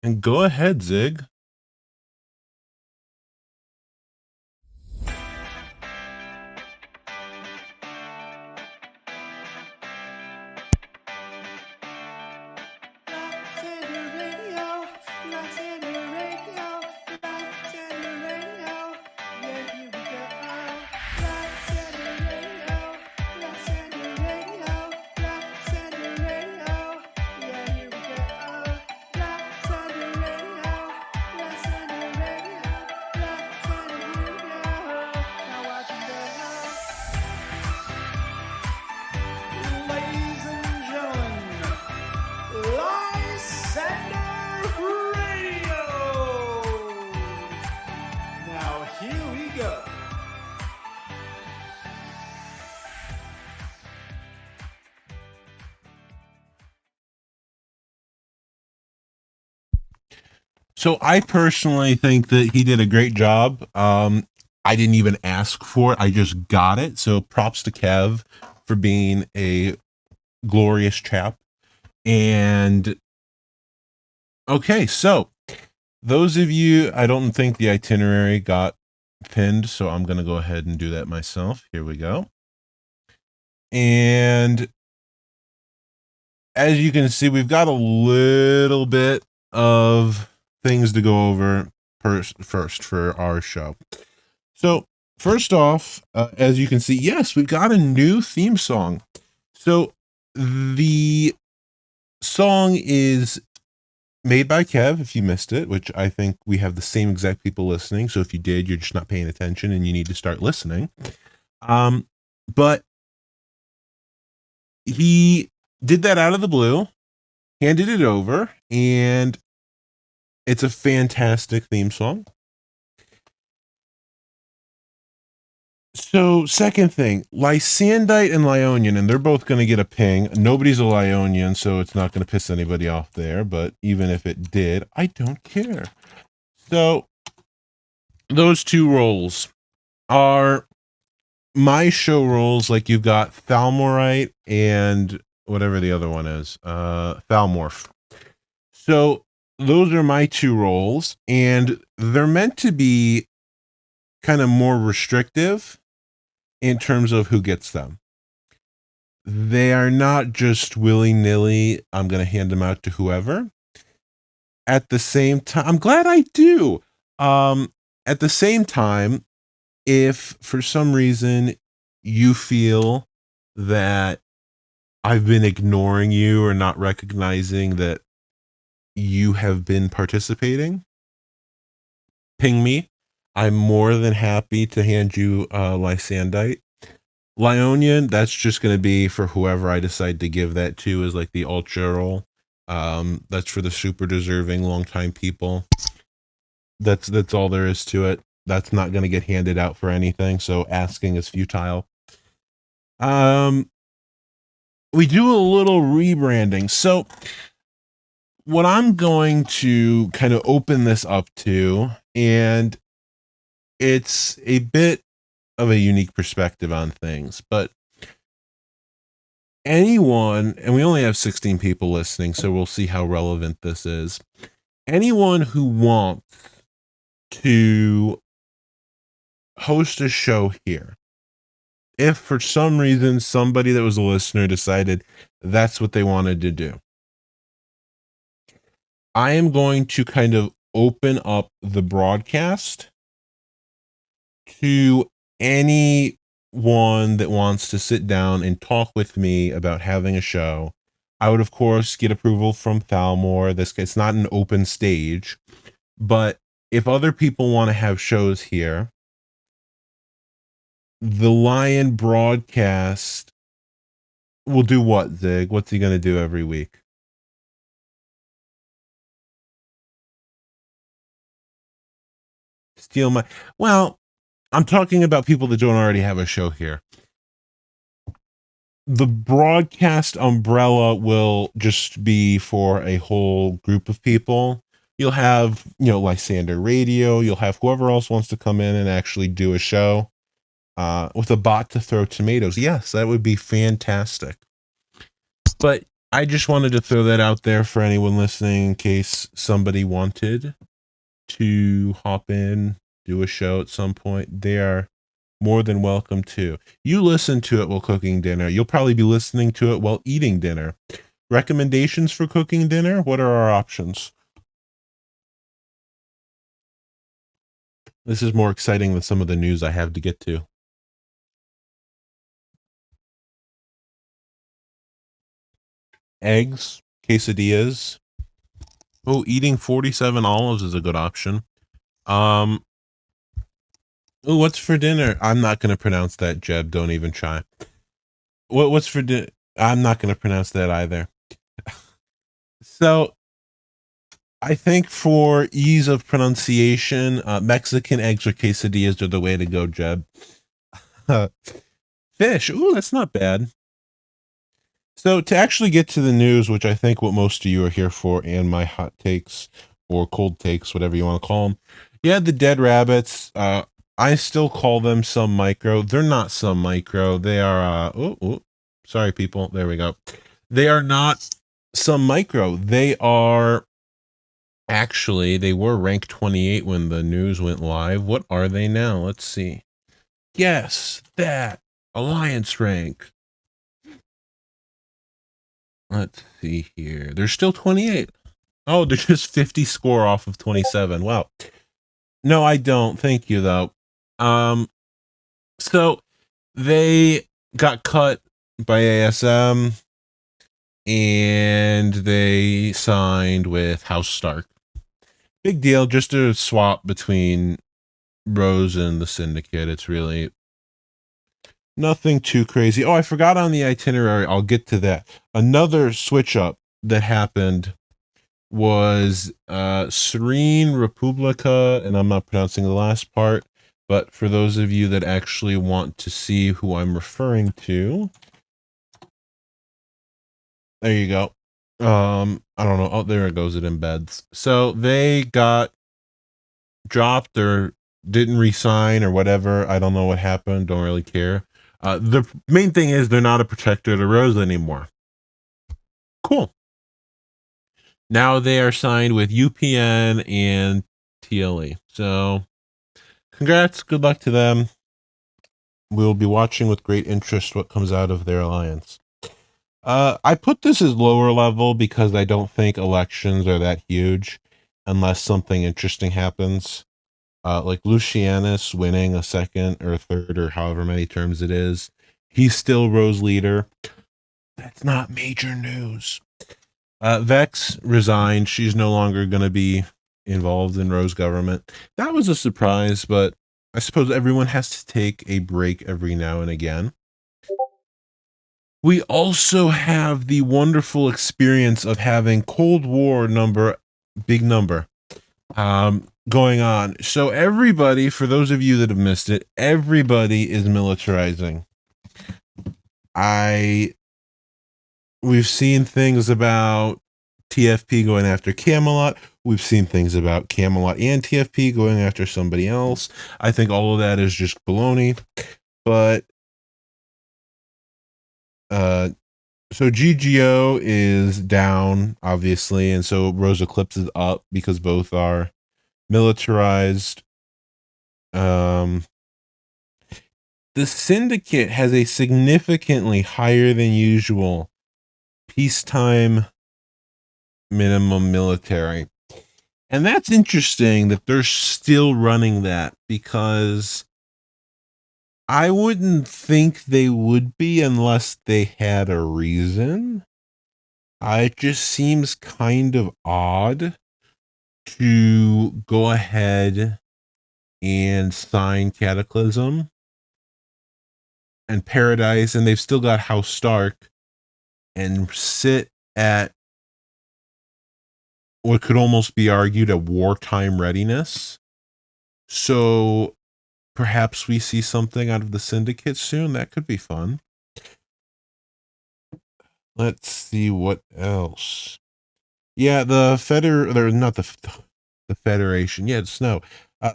And go ahead, Zig. Ladies and gentlemen, Lyon Radio. Now here we go. So I personally think that he did a great job. I didn't even ask for it. I just got it. So props to Kev for being a glorious chap. And okay, so those of you, I don't think the itinerary got pinned, so I'm going to go ahead and do that myself. Here we go. And as you can see, we've got a little bit of things to go over first for our show. So first off, as you can see, yes, we've got a new theme song. So the song is made by Kev, if you missed it, which I think we have the same exact people listening. So if you did, you're just not paying attention and you need to start listening. But he did that out of the blue, handed it over, and it's a fantastic theme song. So second thing, Lysandite and Lyonian, and they're both going to get a ping. Nobody's a Lyonian, so it's not going to piss anybody off there. But even if it did, I don't care. So those two roles are my show roles. Like you've got Thalmorite and whatever the other one is, Thalmorph. So those are my two roles, and they're meant to be kind of more restrictive in terms of who gets them. They are not just willy-nilly, I'm going to hand them out to whoever. At the same time, I'm glad I do. At the same time, if for some reason you feel that I've been ignoring you or not recognizing that you have been participating, ping me. I'm more than happy to hand you Lysandite. Lyonian, that's just going to be for whoever I decide to give that to, is like the ultra role. That's for the super deserving longtime people. That's all there is to it. That's not going to get handed out for anything, so asking is futile. We do a little rebranding. So what I'm going to kind of open this up to, and it's a bit of a unique perspective on things, but anyone, and we only have 16 people listening, so we'll see how relevant this is. Anyone who wants to host a show here, if for some reason somebody that was a listener decided that's what they wanted to do, I am going to kind of open up the broadcast to anyone that wants to sit down and talk with me about having a show. I would, of course, get approval from Thalmor. It's not an open stage, but if other people want to have shows here, the Lyon broadcast will do what, Zig? What's he going to do every week? Steal my... Well, I'm talking about people that don't already have a show here. The broadcast umbrella will just be for a whole group of people. You'll have, Lysander Radio. You'll have whoever else wants to come in and actually do a show with a bot to throw tomatoes. Yes, that would be fantastic. But I just wanted to throw that out there for anyone listening in case somebody wanted to hop in, do a show at some point. They are more than welcome to. You listen to it while cooking dinner. You'll probably be listening to it while eating dinner. Recommendations for cooking dinner? What are our options? This is more exciting than some of the news I have to get to. Eggs, quesadillas. Oh, eating 47 olives is a good option. Oh, what's for dinner? I'm not going to pronounce that, Jeb. Don't even try. What's for dinner? I'm not going to pronounce that either. So, I think for ease of pronunciation, Mexican eggs or quesadillas are the way to go, Jeb. Fish. Ooh, that's not bad. So to actually get to the news, which I think what most of you are here for, and my hot takes or cold takes, whatever you want to call them. Yeah, the dead rabbits. I still call them some micro. They're not some micro. They are. Sorry, people. There we go. They are not some micro. They are. Actually, they were ranked 28 when the news went live. What are they now? Let's see. Guess that. Alliance rank. Let's see here. They're still 28. Oh, they're just 50 score off of 27. Wow. No, I don't. Thank you, though. So they got cut by ASM and they signed with House Stark. Big deal. Just a swap between Rose and the Syndicate. It's really nothing too crazy. Oh, I forgot on the itinerary. I'll get to that. Another switch up that happened was Serene Republica, and I'm not pronouncing the last part, but for those of you that actually want to see who I'm referring to, there you go. I don't know. Oh, there it goes. It embeds. So they got dropped or didn't resign or whatever. I don't know what happened. Don't really care. The main thing is they're not a protector of the Rose anymore. Cool. Now they are signed with UPN and TLE. So congrats. Good luck to them. We'll be watching with great interest what comes out of their alliance. I put this as lower level because I don't think elections are that huge unless something interesting happens. Like Lucianus winning a second or a third or however many terms it is. He's still Rose leader. That's not major news. Vex resigned. She's no longer going to be involved in Rose government. That was a surprise, but I suppose everyone has to take a break every now and again. We also have the wonderful experience of having Cold War big number, going on. So everybody, for those of you that have missed it, everybody is militarizing. We've seen things about TFP going after Camelot. We've seen things about Camelot and TFP going after somebody else. I think all of that is just baloney. But so GGO is down, obviously, and so Rose Eclipse is up because both are militarized. The Syndicate has a significantly higher than usual peacetime minimum military. And that's interesting that they're still running that because I wouldn't think they would be unless they had a reason. It just seems kind of odd to go ahead and sign Cataclysm and Paradise, and they've still got House Stark, and sit at what could almost be argued a wartime readiness. So perhaps we see something out of the Syndicate soon. That could be fun. Let's see what else. Yeah, the Federation. Yeah, it's no.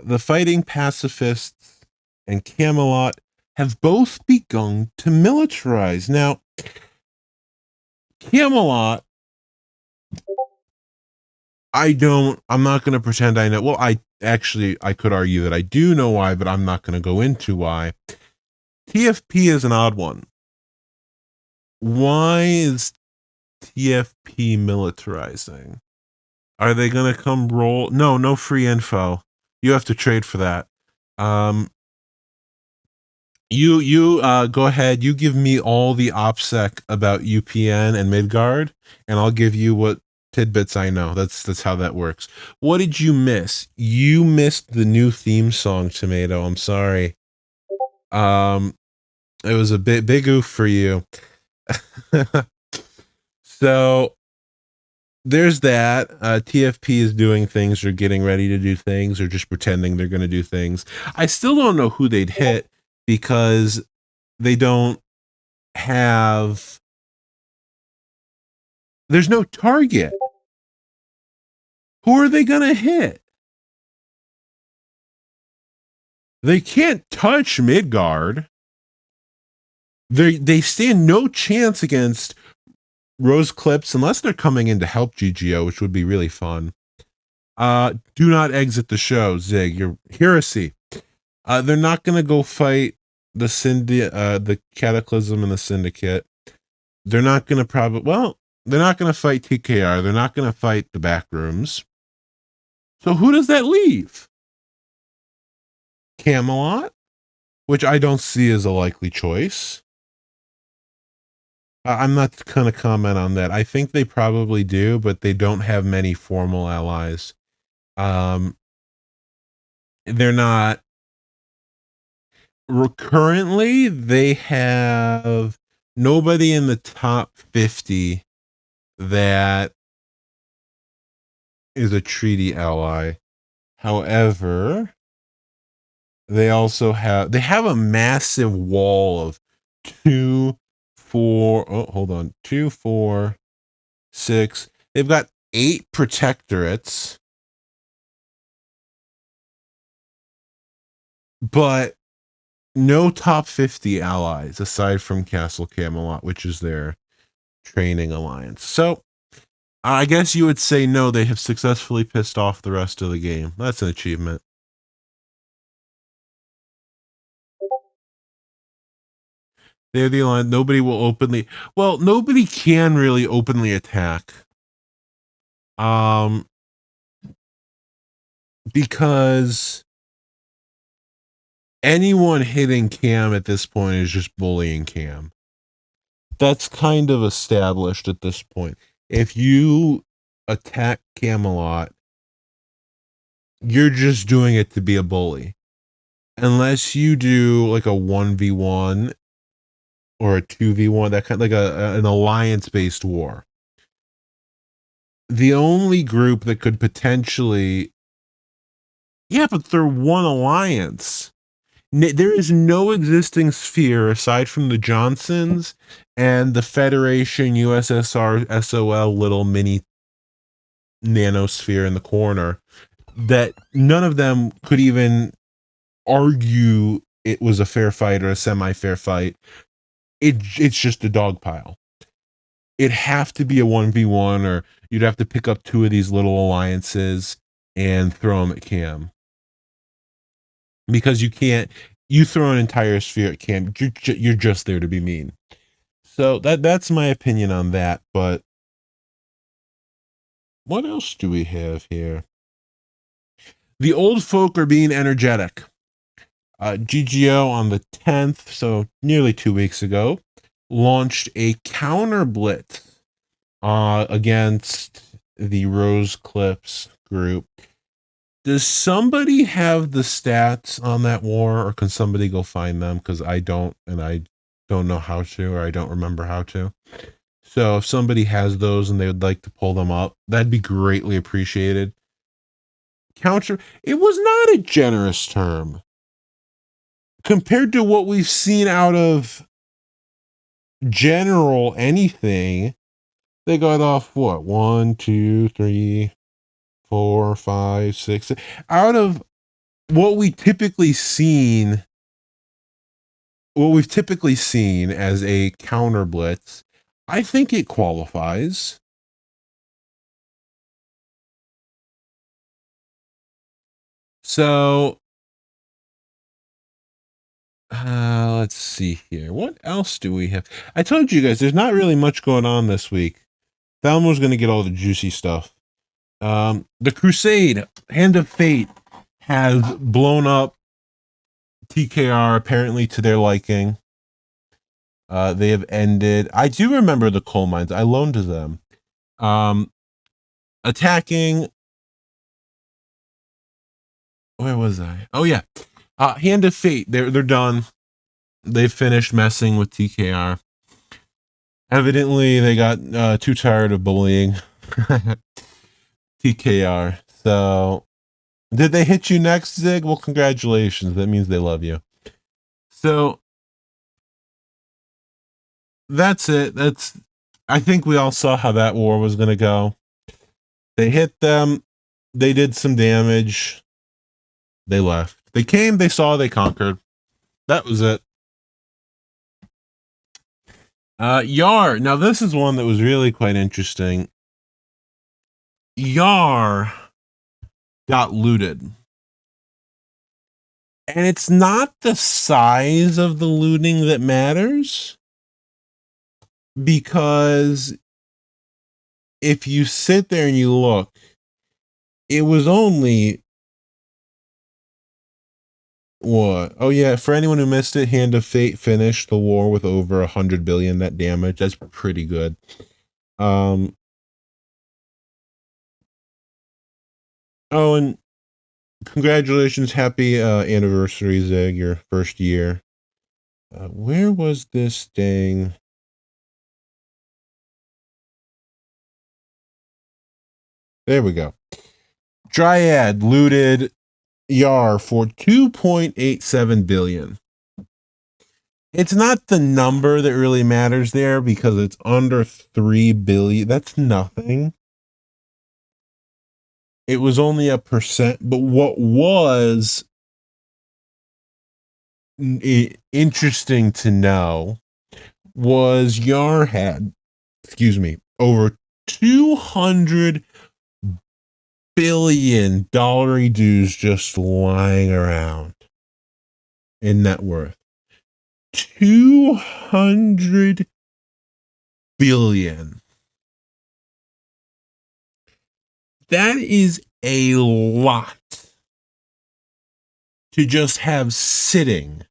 The Fighting Pacifists and Camelot have both begun to militarize. Now, Camelot, I'm not going to pretend I know. Well, I could argue that I do know why, but I'm not going to go into why. TFP is an odd one. Why is TFP militarizing? Are they going to come roll? No free info. You have to trade for that. You go ahead. You give me all the OPSEC about UPN and Midgard, and I'll give you what tidbits I know. That's how that works. What did you miss? You missed the new theme song, Tomato. I'm sorry. It was a big oof for you. So there's that. TFP is doing things or getting ready to do things or just pretending they're going to do things. I still don't know who they'd hit because they don't have. There's no target. Who are they going to hit? They can't touch Midgard. They stand no chance against Rose Clips unless they're coming in to help GGO, which would be really fun. Do not exit the show, Zig. You're heresy. They're not going to go fight the Cataclysm and the Syndicate. They're not going to they're not going to fight TKR. They're not going to fight the Backrooms. So who does that leave? Camelot, which I don't see as a likely choice. I'm not going to comment on that. I think they probably do, but they don't have many formal allies. They're not. Currently, they have nobody in the top 50 that is a treaty ally. However, they have a massive wall of 2, 4, 6. They've got 8 protectorates, but no top 50 allies aside from Castle Camelot, which is their training alliance. So I guess you would say no, they have successfully pissed off the rest of the game. That's an achievement. They're the alliance. Nobody can really openly attack. Because anyone hitting Cam at this point is just bullying Cam. That's kind of established at this point. If you attack Camelot, you're just doing it to be a bully. Unless you do like a 1v1 or a 2v1, that kind of like an alliance-based war. The only group that could potentially... Yeah, but they're one alliance. There is no existing sphere aside from the Johnsons and the Federation USSR SOL little mini nanosphere in the corner that none of them could even argue it was a fair fight or a semi-fair fight. It's just a dog pile. It'd have to be a 1v1, or you'd have to pick up 2 of these little alliances and throw them at Cam. Because you throw an entire sphere at Cam, you're just there to be mean. So that's my opinion on that. But what else do we have here? The old folk are being energetic. GGO on the 10th, so nearly 2 weeks ago, launched a counter blitz against the Rose Clips group. Does somebody have the stats on that war, or can somebody go find them? Because I don't, and I don't know how to, or I don't remember how to. So if somebody has those and they would like to pull them up, that'd be greatly appreciated. It was not a generous term compared to what we've seen out of general anything. They got off what? 1, 2, 3, 4, 5, 6 out of what we've typically seen as a counter blitz. I think it qualifies. So, let's see here. What else do we have? I told you guys, there's not really much going on this week. Thelma's going to get all the juicy stuff. The Crusade, Hand of Fate, has blown up TKR apparently to their liking. They have ended. I do remember the coal mines. I loaned to them. Attacking. Where was I? Oh yeah. Hand of Fate. They're done. They've finished messing with TKR. Evidently, they got too tired of bullying TKR. So, did they hit you next, Zig? Well, congratulations. That means they love you. So, that's it. I think we all saw how that war was going to go. They hit them. They did some damage. They left. They came, they saw, they conquered. That was it. Yar. Now, this is one that was really quite interesting. Yar got looted. And it's not the size of the looting that matters. Because if you sit there and you look, it was only what? Oh yeah, for anyone who missed it, Hand of Fate finished the war with over 100 billion net damage. That's pretty good. Oh, and congratulations, happy anniversary, Zig, your first year. Where was this thing? There we go. Dryad looted Yar for 2.87 billion. It's not the number that really matters there because it's under 3 billion. That's nothing. It was only 1%, but what was interesting to know was Yar had, over $200 billion dues just lying around in net worth. 200 billion. That is a lot to just have sitting.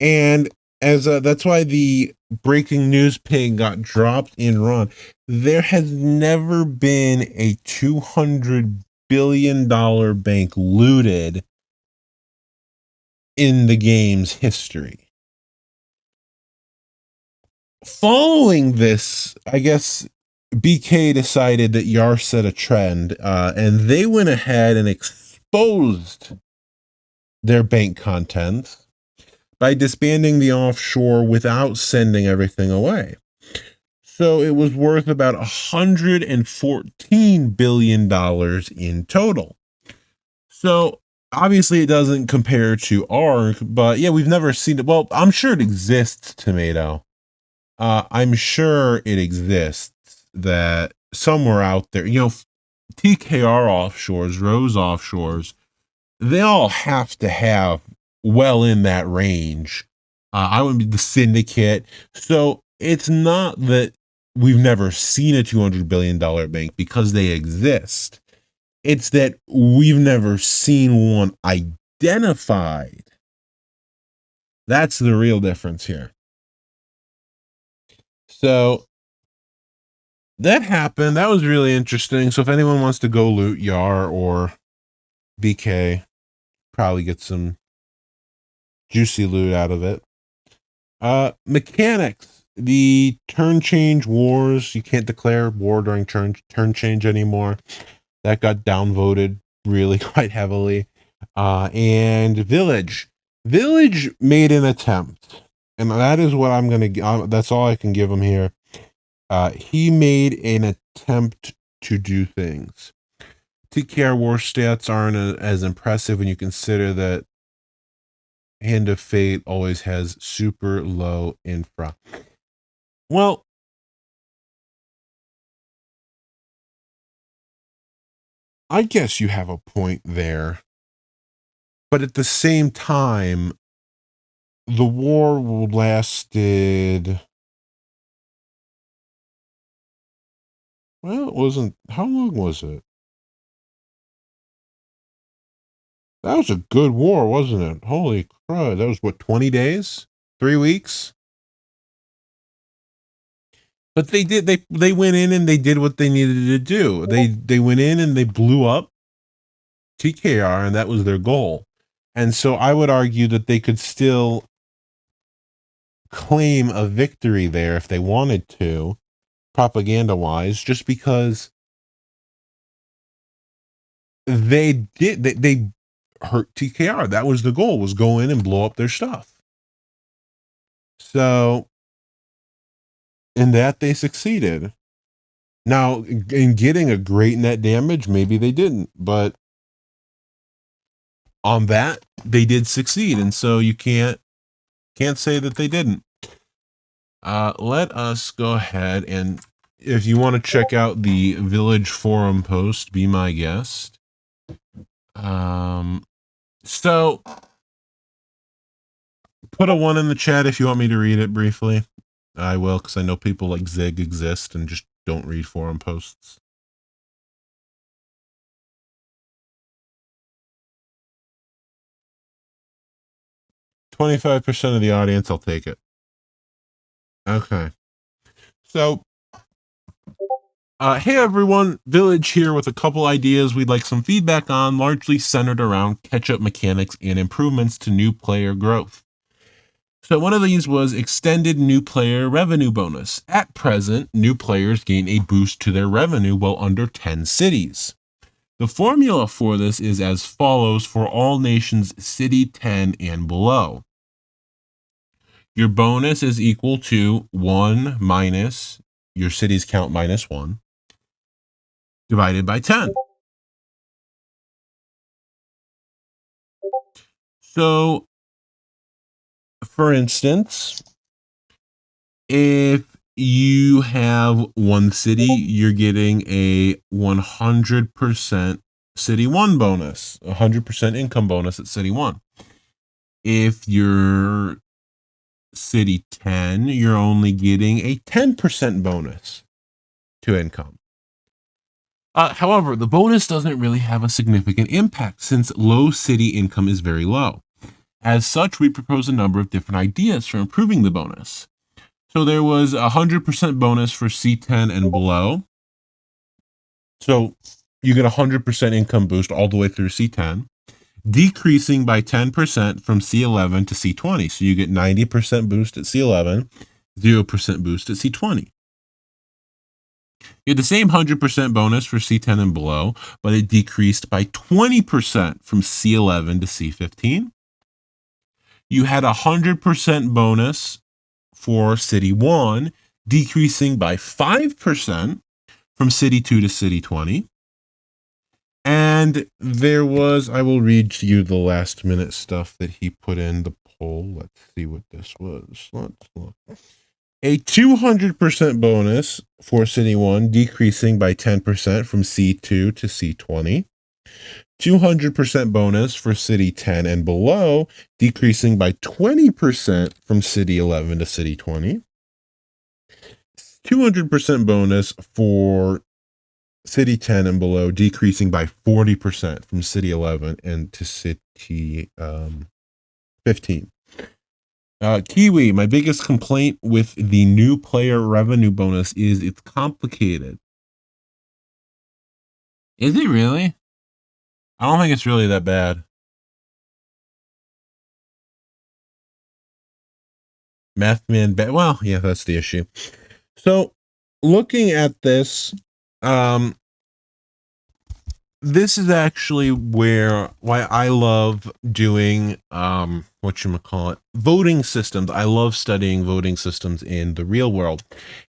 And as that's why the breaking news pig got dropped in Ron. There has never been a $200 billion bank looted in the game's history. Following this, I guess BK decided that Yar set a trend, and they went ahead and exposed their bank contents by disbanding the offshore without sending everything away. So it was worth about $114 billion in total. So obviously it doesn't compare to ARK, but yeah, we've never seen it. Well, I'm sure it exists, Tomato. I'm sure it exists that somewhere out there, TKR offshores, Rose offshores, they all have to have well in that range. I would be the syndicate. So it's not that we've never seen a $200 billion bank because they exist. It's that we've never seen one identified. That's the real difference here. So that happened. That was really interesting. So if anyone wants to go loot Yar or BK, probably get some juicy loot out of it. Mechanics. The turn change wars. You can't declare war during turn change anymore. That got downvoted really quite heavily. And Village. Village made an attempt. And that is what I'm going to... that's all I can give him here. He made an attempt to do things. TKR war stats aren't as impressive when you consider that Hand of Fate always has super low infra. Well, I guess you have a point there. But at the same time, the war lasted. Well, it wasn't. How long was it? That was a good war, wasn't it? Holy crud. That was what, 20 days? 3 weeks? But they went in and they did what they needed to do. They went in and they blew up TKR, and that was their goal. And so I would argue that they could still claim a victory there if they wanted to, propaganda wise, just because they hurt TKR. That was the goal, was go in and blow up their stuff. So in that they succeeded. Now, in getting a great net damage, maybe they didn't, but on that they did succeed, and so you can't say that they didn't. Let us go ahead, and if you want to check out the village forum post, be my guest. So put a 1 in the chat if you want me to read it briefly. I will, because I know people like Zig exist and just don't read forum posts. 25% of the audience, I'll take it. Okay. So, hey everyone, Village here with a couple ideas we'd like some feedback on, largely centered around catch-up mechanics and improvements to new player growth. So one of these was extended new player revenue bonus. At present, new players gain a boost to their revenue while under 10 cities. The formula for this is as follows for all nations city 10 and below. Your bonus is equal to 1 minus your city's count minus 1 divided by 10. So, for instance, if you have one city, you're getting a 100% city 1 bonus, 100% income bonus at city 1. If you're city 10, you're only getting a 10% bonus to income. However, the bonus doesn't really have a significant impact since low city income is very low. As such, we propose a number of different ideas for improving the bonus. So there was a 100% bonus for C10 and below. So you get a 100% income boost all the way through C10, decreasing by 10% from C11 to C20. So you get 90% boost at C11, 0% boost at C20. You had the same 100% bonus for C10 and below, but it decreased by 20% from C11 to C15. You had a 100% bonus for City 1, decreasing by 5% from City 2 to City 20. And there was, I will read to you the last minute stuff that he put in the poll. Let's see what this was. Let's look. A 200% bonus for City 1, decreasing by 10% from C2 to C20. 200% bonus for City 10 and below, decreasing by 20% from City 11 to City 20. 200% bonus for City 10 and below, decreasing by 40% from City 11 and to City 15. Kiwi, my biggest complaint with the new player revenue bonus is it's complicated. Is it really? I don't think it's really that bad. Math man, well, yeah, that's the issue. So, looking at this, this is actually why I love doing voting systems. I love studying voting systems in the real world,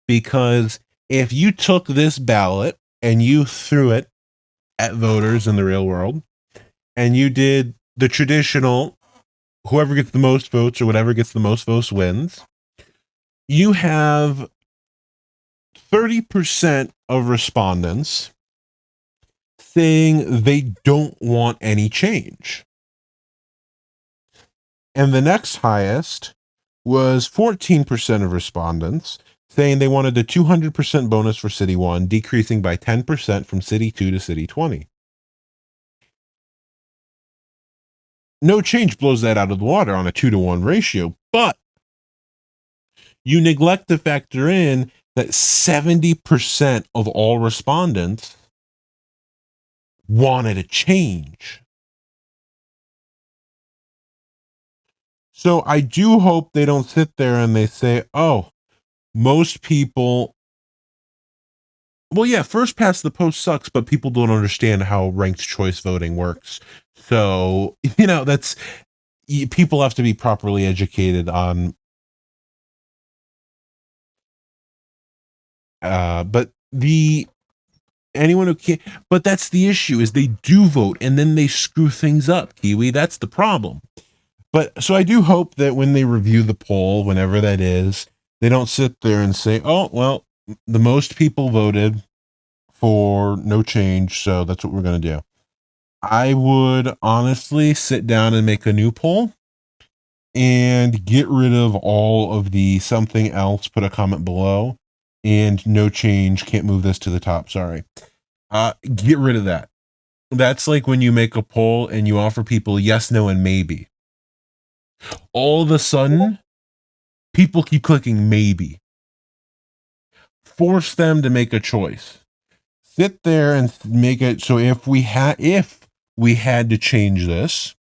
because if you took this ballot and you threw it at voters in the real world and you did the traditional whoever gets the most votes or whatever gets the most votes wins. You have 30% of respondents saying they don't want any change. And the next highest was 14% of respondents saying they wanted a 200% bonus for City 1, decreasing by 10% from City 2 to City 20. No change blows that out of the water on a 2-to-1 ratio, but you neglect to factor in that 70% of all respondents wanted a change. So I do hope they don't sit there and they say, oh, most people, well, yeah, first past the post sucks, but people don't understand how ranked choice voting works. So, that's, people have to be properly educated on, but anyone who can't, but that's the issue is they do vote and then they screw things up, Kiwi. That's the problem. But so I do hope that when they review the poll, whenever that is, they don't sit there and say, oh, well, the most people voted for no change, so that's what we're going to do. I would honestly sit down and make a new poll and get rid of all of the something else, put a comment below, and no change, can't move this to the top, sorry. Get rid of that. That's like when you make a poll and you offer people yes, no, and maybe. All of a sudden, people keep clicking maybe. Force them to make a choice. Sit there and make it so if we had to change this,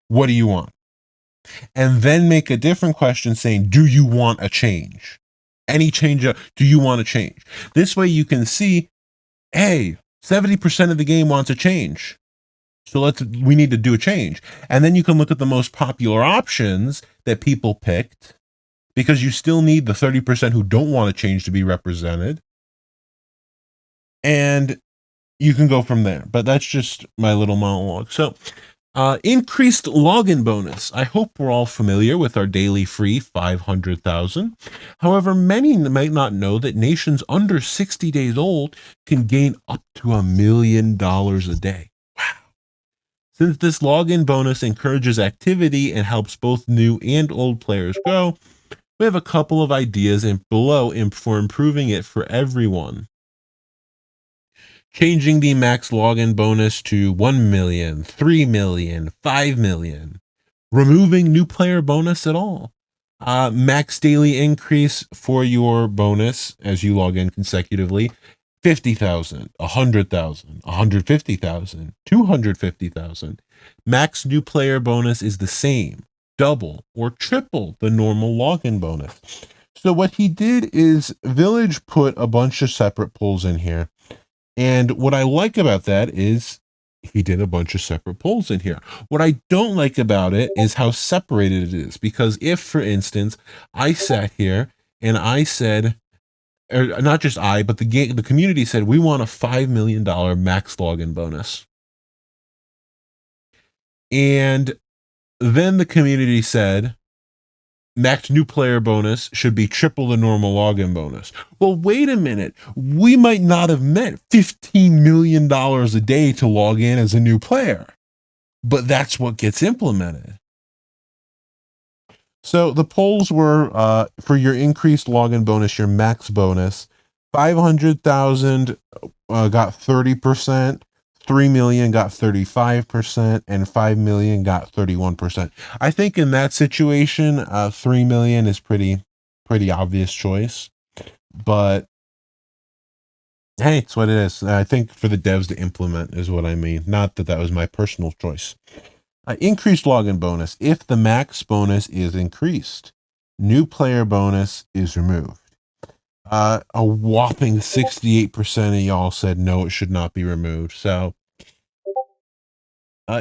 what do you want? And then make a different question saying, do you want a change? Any change? Do you want a change? This way you can see, hey, 70% of the game wants a change. So we need to do a change. And then you can look at the most popular options that people picked, because you still need the 30% who don't want to change to be represented. And you can go from there. But that's just my little monologue. So, increased login bonus. I hope we're all familiar with our daily free 500,000. However, many might not know that nations under 60 days old can gain up to $1 million a day. Wow. Since this login bonus encourages activity and helps both new and old players grow, we have a couple of ideas below for improving it for everyone. Changing the max login bonus to 1 million, 3 million, 5 million. Removing new player bonus at all. Max daily increase for your bonus as you log in consecutively. 50,000, 100,000, 150,000, 250,000. Max new player bonus is the same, double or triple the normal login bonus. So what he did is Village put a bunch of separate polls in here. And what I like about that is he did a bunch of separate polls in here. What I don't like about it is how separated it is. Because if, for instance, I sat here and I said, or not just I, but the community said, we want a $5 million max login bonus. And then the community said, max new player bonus should be triple the normal login bonus. Well, wait a minute. We might not have met $15 million a day to log in as a new player, but that's what gets implemented. So the polls were for your increased login bonus, your max bonus, 500,000 got 30%. 3 million got 35%, and 5 million got 31%. I think in that situation, 3 million is pretty obvious choice, but hey, it's what it is. I think for the devs to implement is what I mean. Not that was my personal choice. Increased login bonus. If the max bonus is increased, new player bonus is removed. A whopping 68% of y'all said no, it should not be removed. So,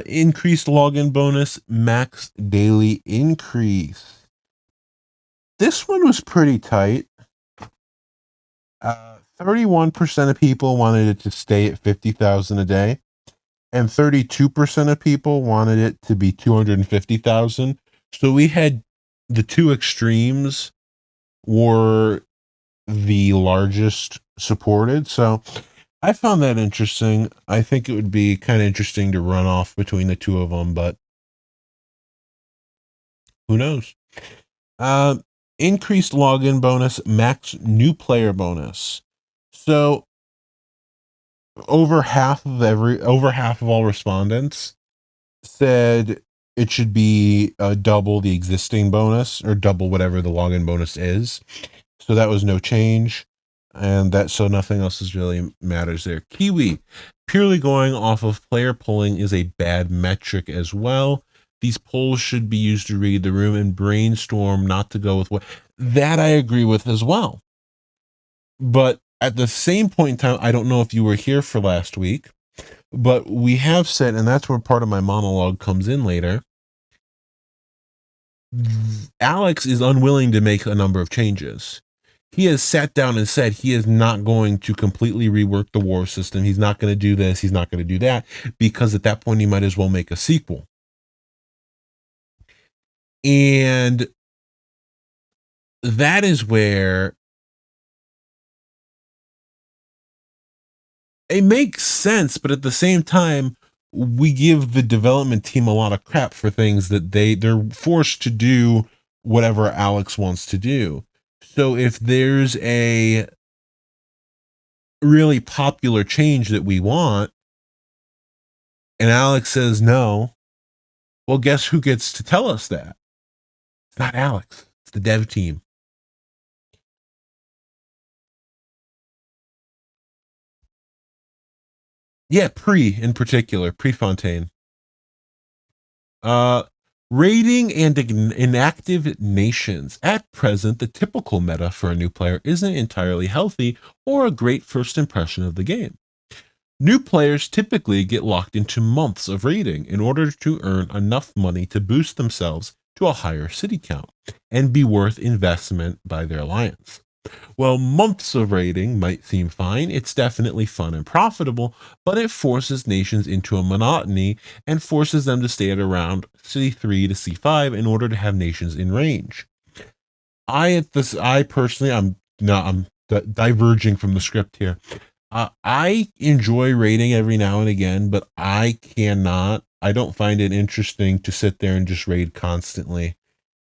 increased login bonus, max daily increase. This one was pretty tight. 31% of people wanted it to stay at 50,000 a day. and 32% of people wanted it to be 250,000. So we had the two extremes were the largest supported. So I found that interesting. I think it would be kind of interesting to run off between the two of them, but who knows? Uh, Increased login bonus, max new player bonus. So over half of all respondents said it should be double the existing bonus or double whatever the login bonus is. So that was no change. And that so nothing else is really matters there. Kiwi, purely going off of player polling is a bad metric as well. These polls should be used to read the room and brainstorm, not to go with what that I agree with as well. But at the same point in time, I don't know if you were here for last week, but we have said, and that's where part of my monologue comes in later. Alex is unwilling to make a number of changes. He has sat down and said he is not going to completely rework the war system. He's not going to do this. He's not going to do that, because at that point he might as well make a sequel. And that is where it makes sense, but at the same time, we give the development team a lot of crap for things that they're forced to do whatever Alex wants to do. So if there's a really popular change that we want and Alex says no, well, guess who gets to tell us that? It's not Alex, it's the dev team. Yeah, in particular, Prefontaine. Uh, Rating and inactive nations. At present, the typical meta for a new player isn't entirely healthy or a great first impression of the game. New players typically get locked into months of raiding in order to earn enough money to boost themselves to a higher city count and be worth investment by their alliance. Well, months of raiding might seem fine. It's definitely fun and profitable, but it forces nations into a monotony and forces them to stay at around C3 to C5 in order to have nations in range. I personally, I'm diverging from the script here. I enjoy raiding every now and again, but I don't find it interesting to sit there and just raid constantly.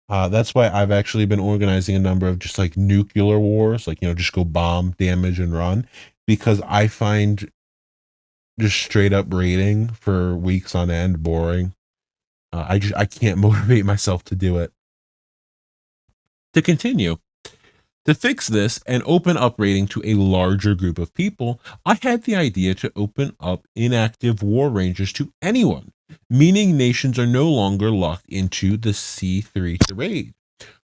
That's why I've actually been organizing a number of just like nuclear wars, like, just go bomb, damage, and run, because I find just straight up raiding for weeks on end boring. I can't motivate myself to do it. To continue, to fix this and open up raiding to a larger group of people, I had the idea to open up inactive war rangers to anyone, meaning nations are no longer locked into the C3 to raid.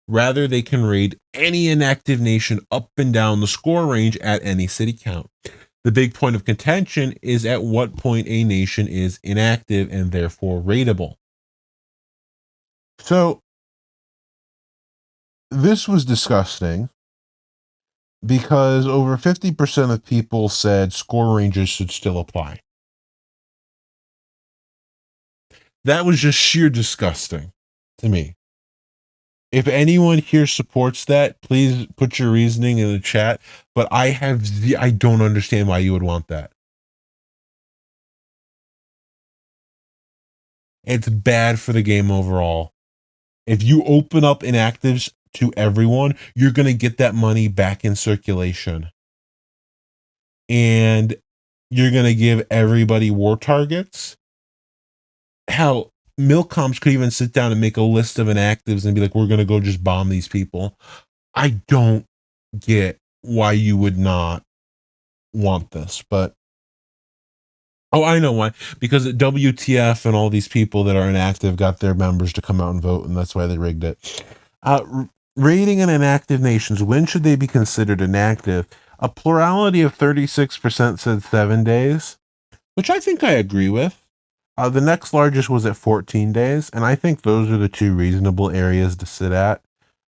Rather, they can raid any inactive nation up and down the score range at any city count. The big point of contention is at what point a nation is inactive and therefore raidable. So, this was disgusting because over 50% of people said score ranges should still apply. That was just sheer disgusting to me. If anyone here supports that, please put your reasoning in the chat. But I don't understand why you would want that. It's bad for the game overall. If you open up inactives to everyone, you're going to get that money back in circulation. And you're going to give everybody war targets. Hell, Milcoms could even sit down and make a list of inactives and be like, we're going to go just bomb these people. I don't get why you would not want this, but oh, I know why. Because WTF and all these people that are inactive got their members to come out and vote, and that's why they rigged it. Rating and inactive nations. When should they be considered inactive? A plurality of 36% said 7 days, which I think I agree with. The next largest was at 14 days, and I think those are the two reasonable areas to sit at.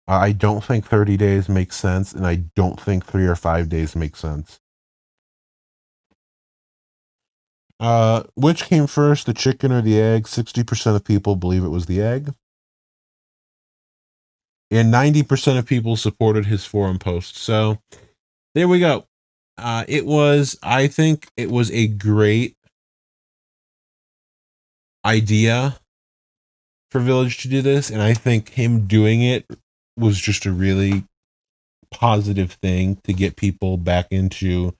I don't think 30 days makes sense, and I don't think 3 or 5 days makes sense. Which came first, the chicken or the egg? 60% of people believe it was the egg. And 90% of people supported his forum post. So there we go. I think it was a great idea for Village to do this. And I think him doing it was just a really positive thing to get people back into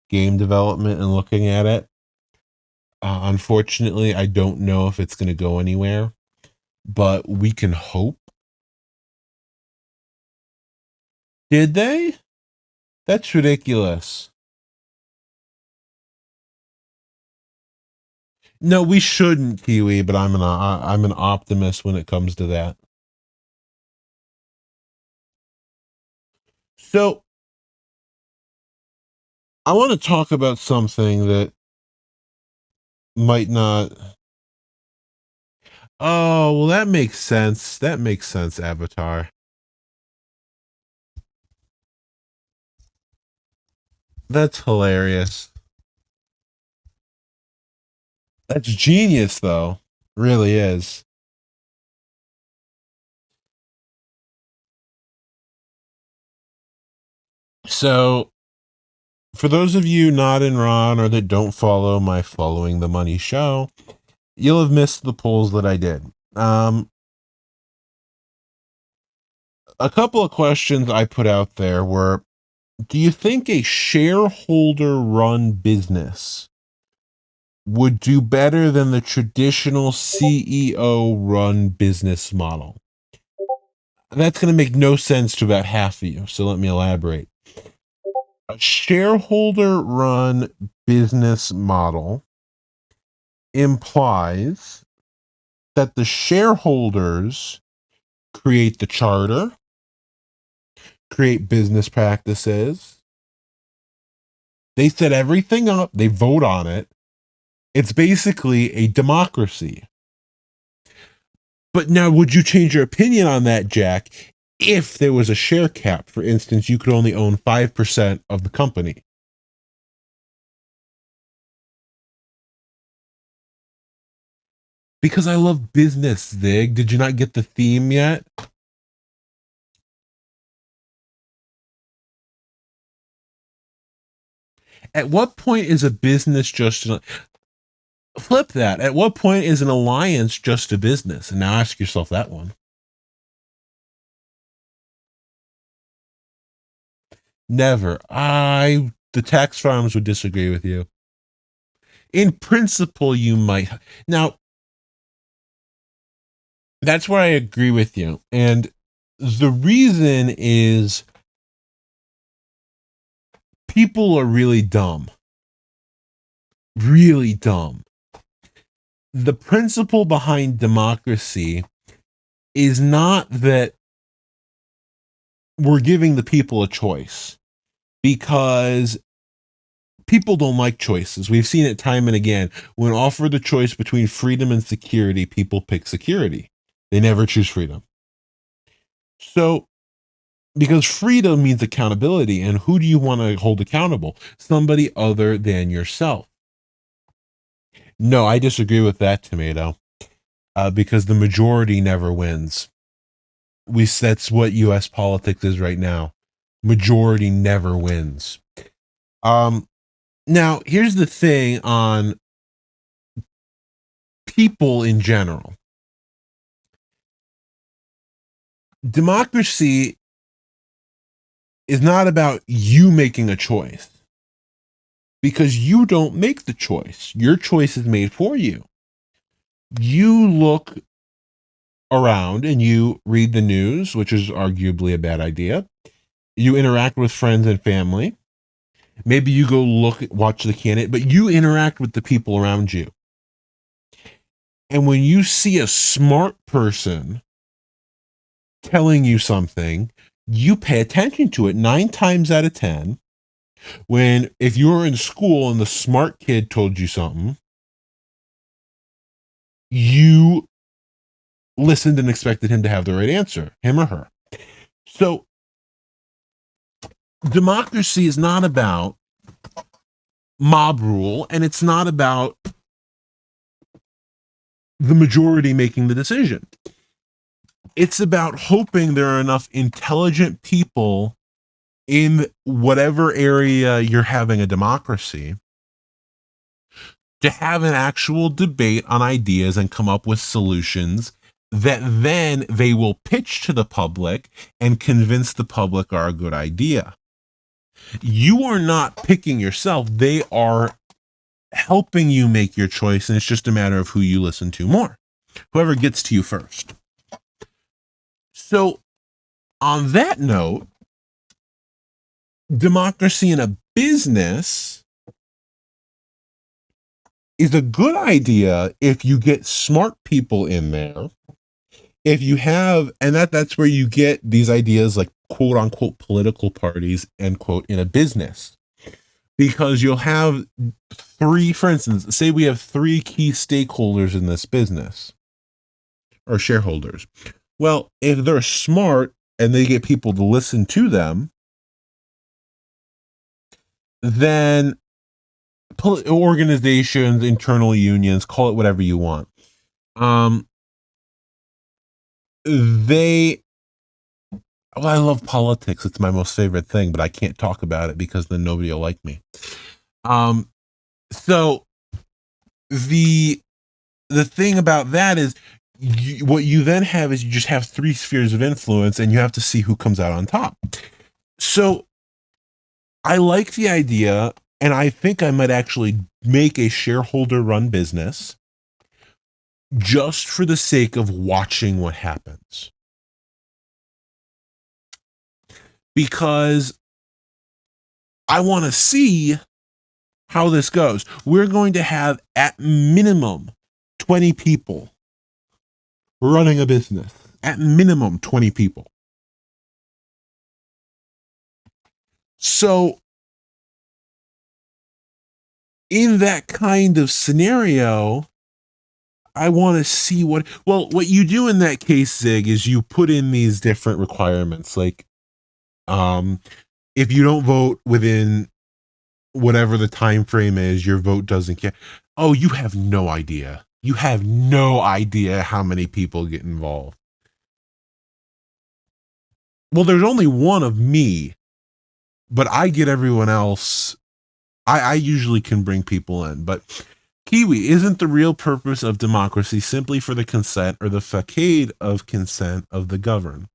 game development and looking at it. Unfortunately, I don't know if it's going to go anywhere, but we can hope. Did they? That's ridiculous. No, we shouldn't, Kiwi, but I'm an optimist when it comes to that. So, I want to talk about something that might not. Oh, well, that makes sense. That makes sense, Avatar. That's hilarious. That's genius, though. Really is. So, for those of you not in Ron or that don't follow my Following the Money show, you'll have missed the polls that I did. A couple of questions I put out there were, do you think a shareholder run business would do better than the traditional CEO run business model? That's going to make no sense to about half of you, so let me elaborate. A shareholder run business model implies that the shareholders create the charter, create business practices, they set everything up, they vote on it. It's basically a democracy. But now, would you change your opinion on that, Jack, if there was a share cap? For instance, you could only own 5% of the company. Because I love business, Zig. Did you not get the theme yet? At what point is a business just flip that? At what point is an alliance just a business? And now ask yourself that one. Never. The tax farms would disagree with you. In principle, you might. Now, that's where I agree with you. And the reason is people are really dumb. Really dumb. The principle behind democracy is not that we're giving the people a choice, because people don't like choices. We've seen it time and again. When offered the choice between freedom and security, people pick security. They never choose freedom. So, because freedom means accountability, and who do you want to hold accountable? Somebody other than yourself. No, I disagree with that, Tomato, because the majority never wins. That's what U.S. politics is right now. Majority never wins. Now, here's the thing on people in general. Democracy is not about you making a choice, because you don't make the choice. Your choice is made for you. You look around and you read the news, which is arguably a bad idea. You interact with friends and family. Maybe you go watch the candidate, but you interact with the people around you. And when you see a smart person telling you something, you pay attention to it 9 times out of 10. If you were in school and the smart kid told you something, you listened and expected him to have the right answer, him or her. So democracy is not about mob rule, and it's not about the majority making the decision. It's about hoping there are enough intelligent people in whatever area you're having a democracy to have an actual debate on ideas and come up with solutions that then they will pitch to the public and convince the public are a good idea. You are not picking yourself. They are helping you make your choice, and it's just a matter of who you listen to more. Whoever gets to you first. So, on that note, democracy in a business is a good idea if you get smart people in there. If you have, and that's where you get these ideas like quote unquote political parties, end quote, in a business. Because you'll have three, for instance, say we have three key stakeholders in this business or shareholders. Well, if they're smart and they get people to listen to them, then organizations, internal unions, call it whatever you want. I love politics. It's my most favorite thing, but I can't talk about it because then nobody will like me. So the thing about that is what you then have is you just have three spheres of influence and you have to see who comes out on top. So I like the idea, and I think I might actually make a shareholder run business just for the sake of watching what happens. Because I want to see how this goes. We're going to have at minimum 20 people running a business. At minimum 20 people. So in that kind of scenario, I want to see what you do in that case, Zig, is you put in these different requirements. Like, if you don't vote within whatever the time frame is, your vote doesn't count. Oh, you have no idea. You have no idea how many people get involved. Well, there's only one of me, but I get everyone else. I usually can bring people in, but Kiwi, isn't the real purpose of democracy simply for the consent or the facade of consent of the governed?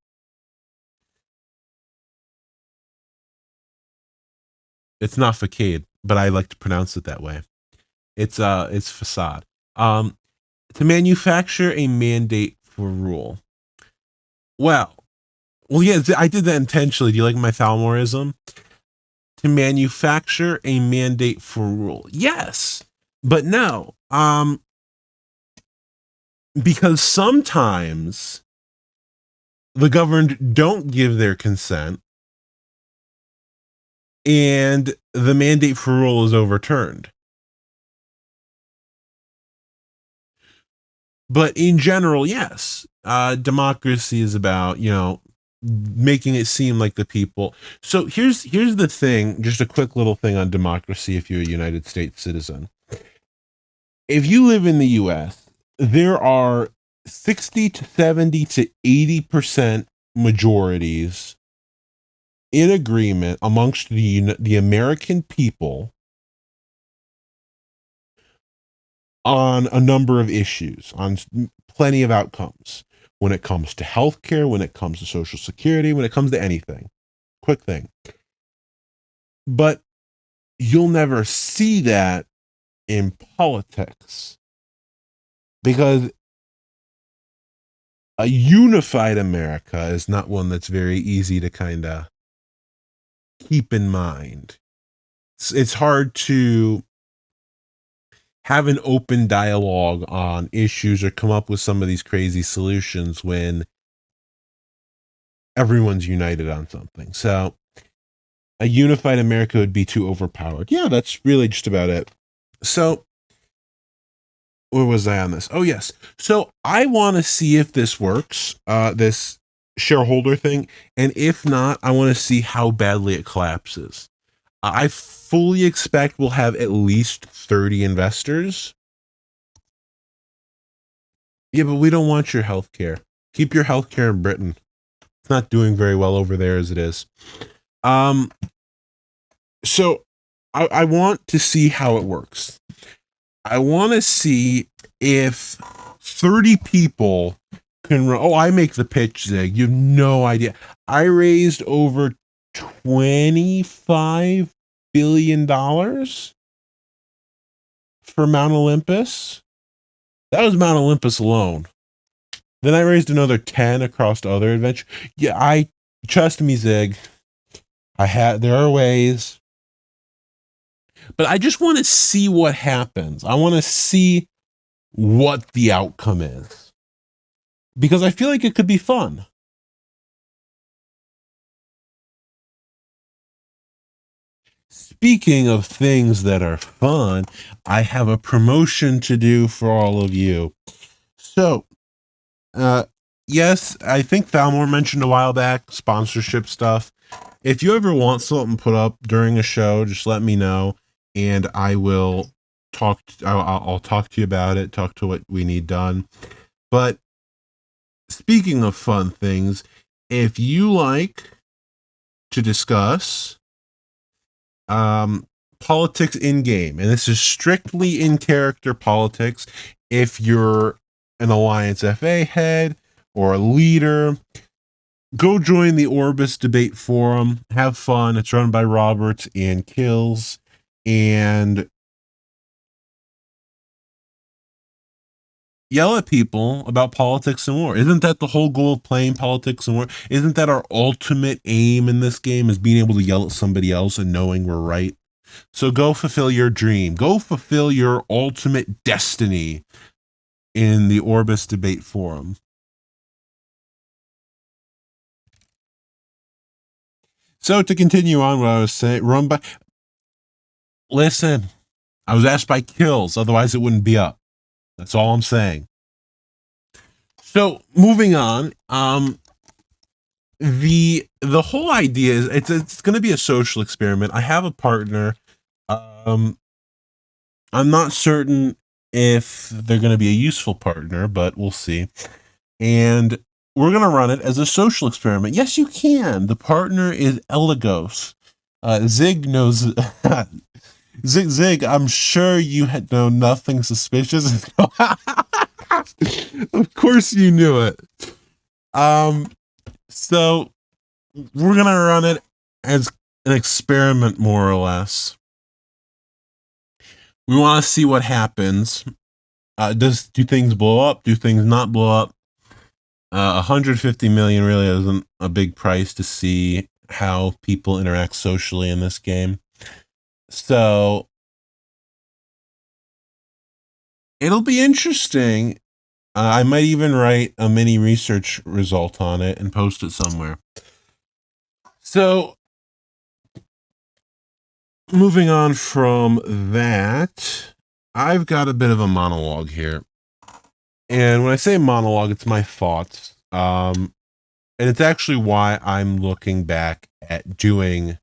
It's not facade, but I like to pronounce it that way. It's facade. To manufacture a mandate for rule. Well, yeah, I did that intentionally. Do you like my Thalmorism? To manufacture a mandate for rule. Yes, but no. Because sometimes the governed don't give their consent and the mandate for rule is overturned. But in general, yes, democracy is about, making it seem like the people. So here's the thing, just a quick little thing on democracy if you're a United States citizen. If you live in the US, there are 60 to 70 to 80% majorities in agreement amongst the American people on a number of issues, on plenty of outcomes. When it comes to healthcare, when it comes to Social Security, when it comes to anything. Quick thing. But you'll never see that in politics. Because a unified America is not one that's very easy to kind of keep in mind. It's hard to have an open dialogue on issues or come up with some of these crazy solutions when everyone's united on something. So a unified America would be too overpowered. Yeah, that's really just about it. So where was I on this? Oh, yes. So I want to see if this works, this shareholder thing. And if not, I want to see how badly it collapses. I fully expect we'll have at least 30 investors. Yeah, but we don't want your healthcare. Keep your healthcare in Britain. It's not doing very well over there as it is. Um, so I want to see how it works. I want to see if 30 people can run. Oh, I make the pitch, Zig. You have no idea. I raised over $25 billion for Mount Olympus. That was Mount Olympus alone. Then I raised another 10 across other adventures. Yeah, I trust me, Zig. There are ways. But I just want to see what happens. I want to see what the outcome is. Because I feel like it could be fun. Speaking of things that are fun, I have a promotion to do for all of you. So, yes, I think Thalmor mentioned a while back sponsorship stuff. If you ever want something put up during a show, just let me know, and I will talk. I'll talk to you about it. Talk to what we need done. But speaking of fun things, if you like to discuss politics in game, and this is strictly in character politics, if you're an Alliance FA head or a leader, go join the Orbis debate forum. Have fun. It's run by Roberts and Kills, and yell at people about politics and war. Isn't that the whole goal of playing politics and war? Isn't that our ultimate aim in this game, is being able to yell at somebody else and knowing we're right? So go fulfill your dream. Go fulfill your ultimate destiny in the Orbis debate forum. So to continue on what I was saying, listen, I was asked by Kills, otherwise it wouldn't be up. That's all I'm saying. So moving on, the whole idea is it's going to be a social experiment. I have a partner. I'm not certain if they're going to be a useful partner, but we'll see. And we're going to run it as a social experiment. Yes, you can. The partner is Eligos. Zig knows. Zig, I'm sure you had known nothing suspicious. Of course you knew it. So we're going to run it as an experiment, more or less. We want to see what happens. Do things blow up? Do things not blow up? 150 million really isn't a big price to see how people interact socially in this game. So it'll be interesting. I might even write a mini research result on it and post it somewhere. So moving on from that, I've got a bit of a monologue here. And when I say monologue, it's my thoughts. And it's actually why I'm looking back at doing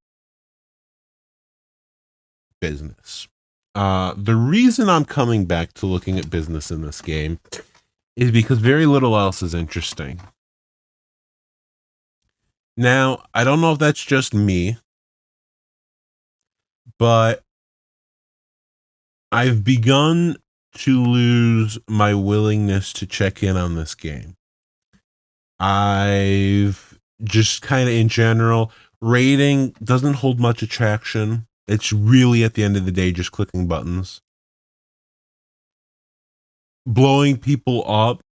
business. The reason I'm coming back to looking at business in this game is because very little else is interesting. Now, I don't know if that's just me, but I've begun to lose my willingness to check in on this game. I've just kind of in general, rating doesn't hold much attraction. It's really at the end of the day just clicking buttons. Blowing people up.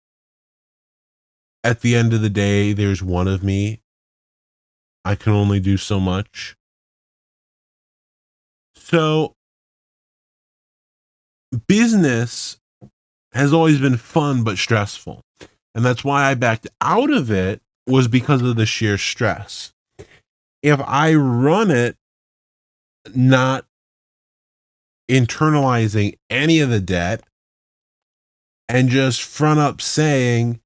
At the end of the day, there's one of me. I can only do so much. So business has always been fun but stressful. And that's why I backed out of it, was because of the sheer stress. If I run it not internalizing any of the debt and just front up saying,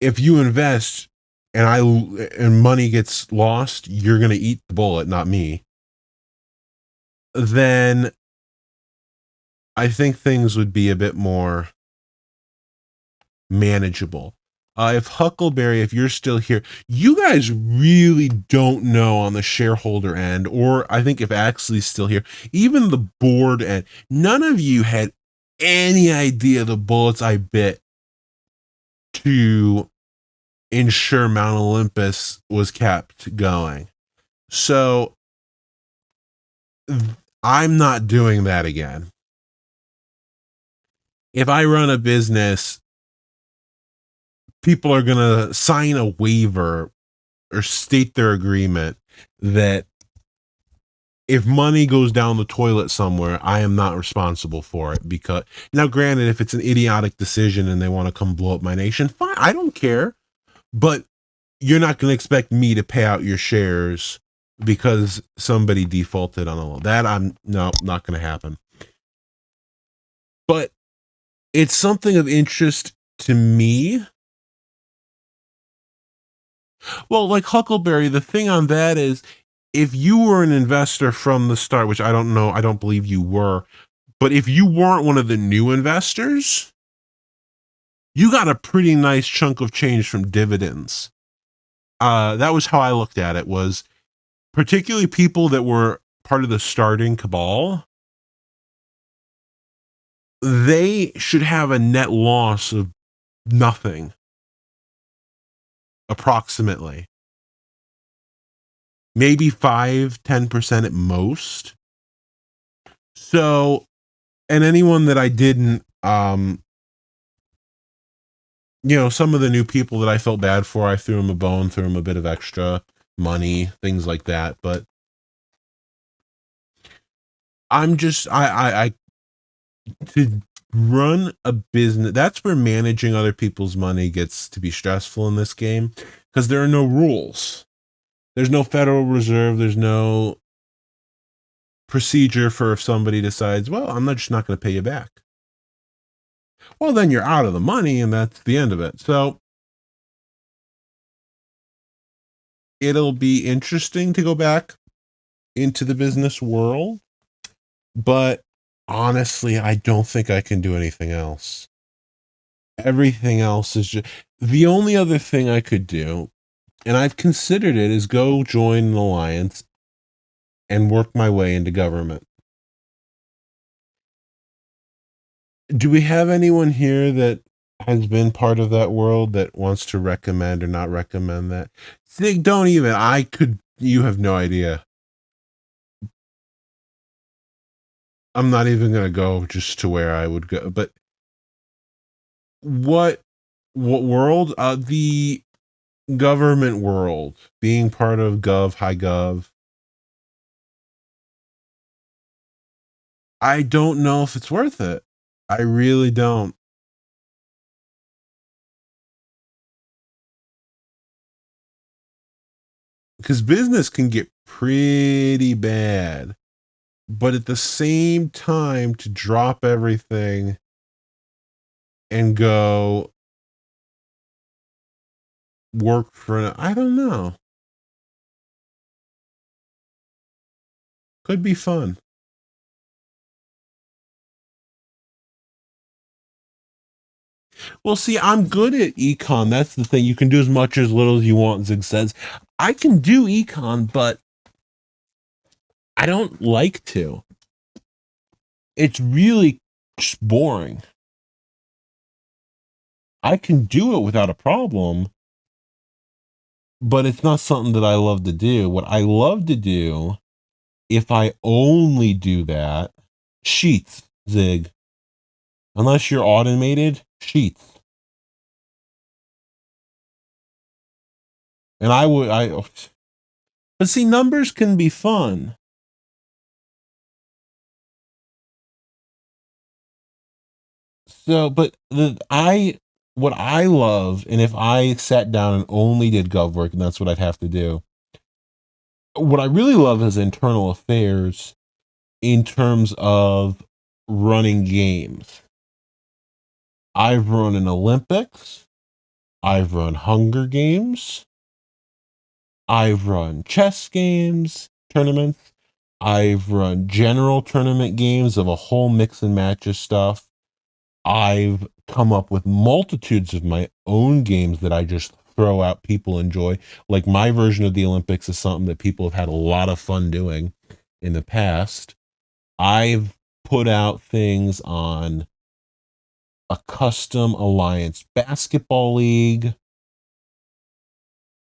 if you invest and money gets lost, you're going to eat the bullet, not me. then I think things would be a bit more manageable. If Huckleberry, if you're still here, you guys really don't know on the shareholder end, or I think if Axley's still here, even the board end, none of you had any idea the bullets I bit to ensure Mount Olympus was kept going. So I'm not doing that again. If I run a business, people are going to sign a waiver or state their agreement that if money goes down the toilet somewhere, I am not responsible for it. Because now, granted, if it's an idiotic decision and they want to come blow up my nation, fine, I don't care. But you're not going to expect me to pay out your shares because somebody defaulted on a loan. That not going to happen. But it's something of interest to me. Well, like Huckleberry, the thing on that is, if you were an investor from the start, which I don't know, I don't believe you were, but if you weren't one of the new investors, you got a pretty nice chunk of change from dividends. That was how I looked at it, was particularly people that were part of the starting cabal. They should have a net loss of nothing, approximately. Maybe 5-10% at most. So, and anyone that I didn't, some of the new people that I felt bad for, I threw them a bone, threw them a bit of extra money, things like that. But I'm just, I to run a business, that's where managing other people's money gets to be stressful in this game, because there are no rules. There's no Federal Reserve. There's no procedure for if somebody decides, well, I'm just not going to pay you back. Well, then you're out of the money, and that's the end of it. So it'll be interesting to go back into the business world, but honestly, I don't think I can do anything else. Everything else is just, the only other thing I could do, and I've considered it, is go join an alliance and work my way into government. Do we have anyone here that has been part of that world that wants to recommend or not recommend that? Sig, don't even. You have no idea. I'm not even going to go just to where I would go. But what world? The government world, being part of high gov. I don't know if it's worth it. I really don't. Because business can get pretty bad. But at the same time, to drop everything and go work for, I don't know. Could be fun. Well, see, I'm good at econ. That's the thing. You can do as much or as little as you want, Zig says. I can do econ, but I don't like to. It's really just boring. I can do it without a problem, but it's not something that I love to do. What I love to do, if I only do that, sheets, Zig. Unless you're automated, sheets. And but see, numbers can be fun. So, but what I love, and if I sat down and only did gov work, and that's what I'd have to do, what I really love is internal affairs in terms of running games. I've run an Olympics. I've run Hunger Games. I've run chess games, tournaments. I've run general tournament games of a whole mix and match of stuff. I've come up with multitudes of my own games that I just throw out, people enjoy. Like my version of the Olympics is something that people have had a lot of fun doing in the past. I've put out things on a custom alliance basketball league.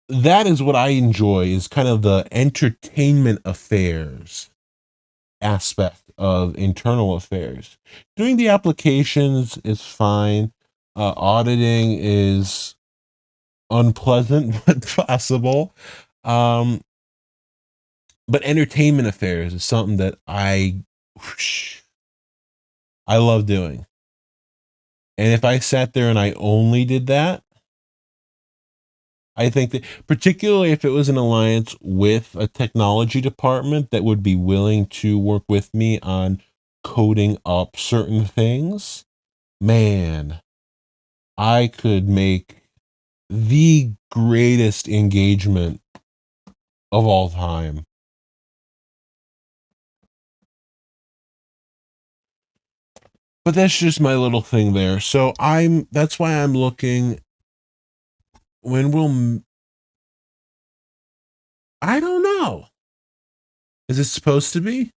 That is what I enjoy, is kind of the entertainment affairs aspect of internal affairs. Doing the applications is fine. Auditing is unpleasant but possible. Um, but entertainment affairs is something that I love doing. And if I sat there and I only did that, I think that, particularly if it was an alliance with a technology department that would be willing to work with me on coding up certain things, man, I could make the greatest engagement of all time. But that's just my little thing there. So that's why I'm looking, when will, I don't know. Is it supposed to be?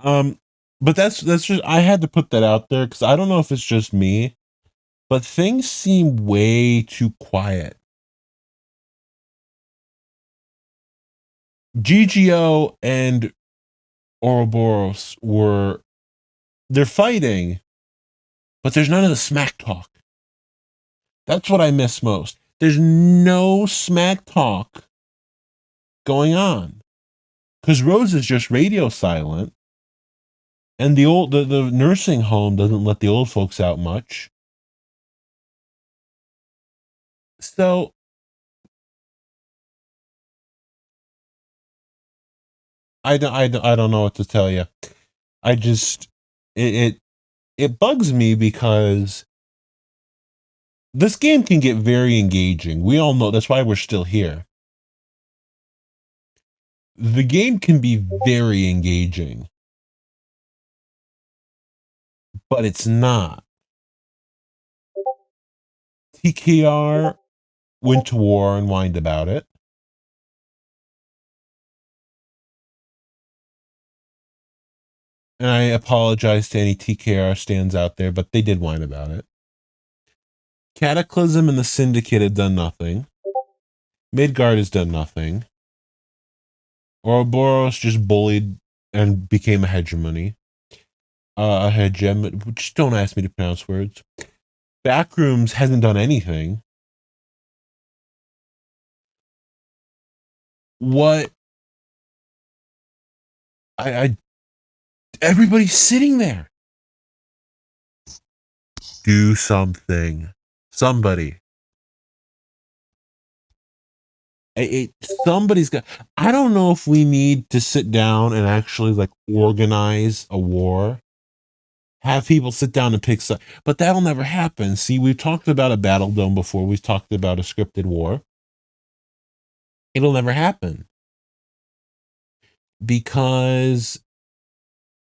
Um, but that's just, I had to put that out there because I don't know if it's just me, but things seem way too quiet. GGO and Ouroboros they're fighting, but there's none of the smack talk. That's what I miss most. There's no smack talk going on because Rose is just radio silent, and the nursing home doesn't let the old folks out much. So I don't know what to tell you. I just it it bugs me because this game can get very engaging. We all know that's why we're still here. The game can be very engaging, but it's not. TKR went to war and whined about it. And I apologize to any TKR stands out there, but they did whine about it. Cataclysm and the Syndicate have done nothing. Midgard has done nothing. Ouroboros just bullied and became a hegemony. A hegemony. Just don't ask me to pronounce words. Backrooms hasn't done anything. What I everybody's sitting there. Do something. Somebody. Somebody's got. I don't know if we need to sit down and actually like organize a war. Have people sit down and pick stuff, but that'll never happen. See, we've talked about a battle dome before. We've talked about a scripted war. It'll never happen because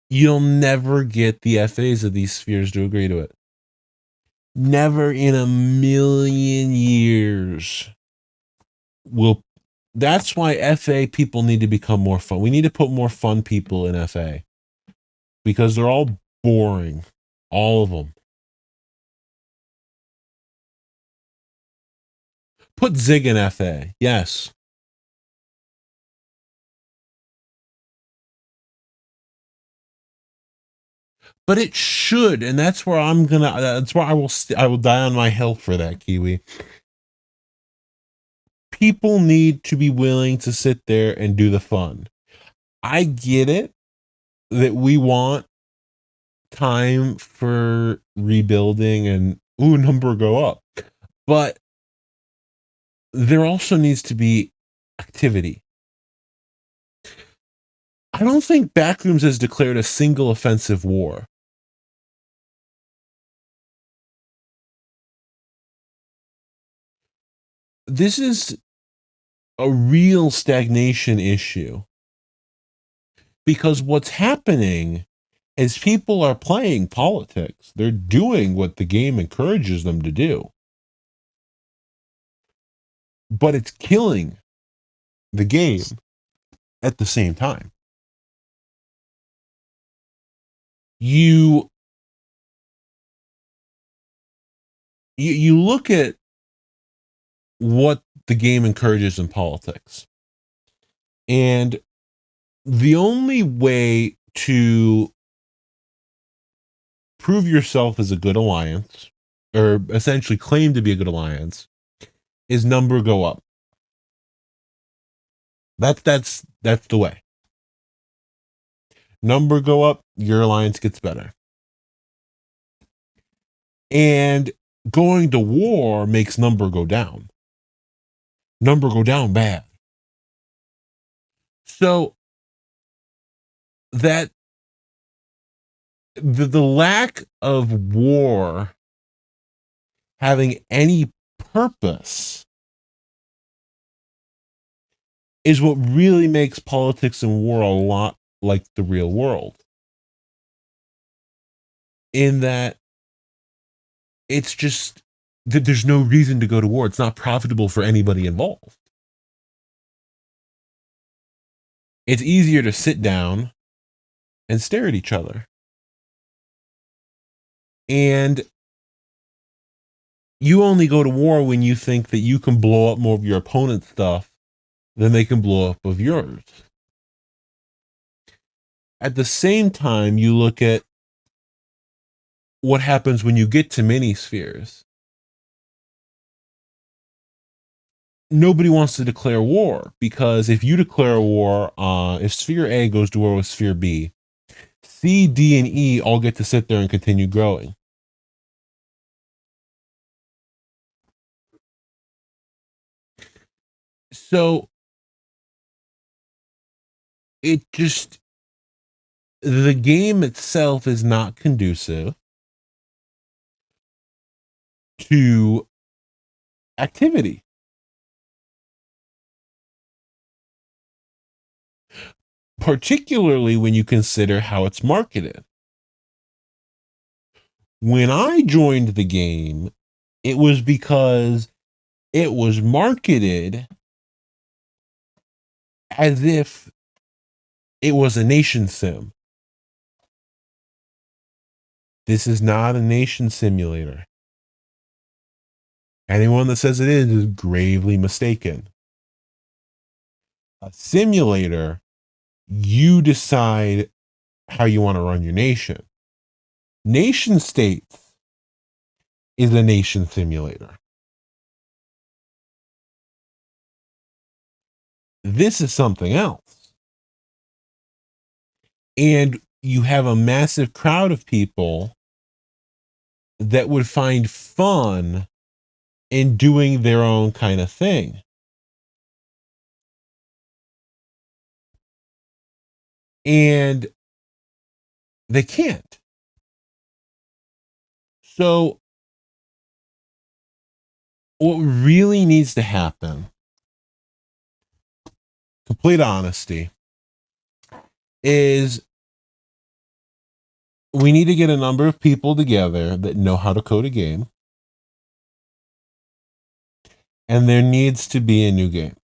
you'll never get the FAs of these spheres to agree to it. Never in a million years will. That's why FA people need to become more fun. We need to put more fun people in FA because they're all boring. All of them. Put Zig in FA. Yes. But it should, and that's where that's where I will die on my hill for that, Kiwi. People need to be willing to sit there and do the fun. I get it that we want time for rebuilding and number go up. But there also needs to be activity. I don't think Backrooms has declared a single offensive war. This is a real stagnation issue. Because what's happening is people are playing politics. They're doing what the game encourages them to do. But it's killing the game at the same time. You look at what the game encourages in politics. And the only way to prove yourself as a good alliance, or essentially claim to be a good alliance, is number go up. That's the way. Number go up, your alliance gets better. And going to war makes number go down. Number go down bad. So that the lack of war having any purpose is what really makes politics and war a lot like the real world. In that it's just that there's no reason to go to war. It's not profitable for anybody involved. It's easier to sit down and stare at each other. And you only go to war when you think that you can blow up more of your opponent's stuff than they can blow up of yours. At the same time, you look at what happens when you get to mini spheres. Nobody wants to declare war, because if you declare a war, if sphere A goes to war with sphere B, C, D, and E all get to sit there and continue growing. So it just, the game itself is not conducive to activity. Particularly when you consider how it's marketed. When I joined the game, it was because it was marketed as if it was a nation sim. This is not a nation simulator. Anyone that says it is gravely mistaken. A simulator, you decide how you want to run your nation. Nation states is a nation simulator. This is something else. And you have a massive crowd of people that would find fun in doing their own kind of thing. And they can't. So what really needs to happen, complete honesty, is we need to get a number of people together that know how to code a game. And there needs to be a new game.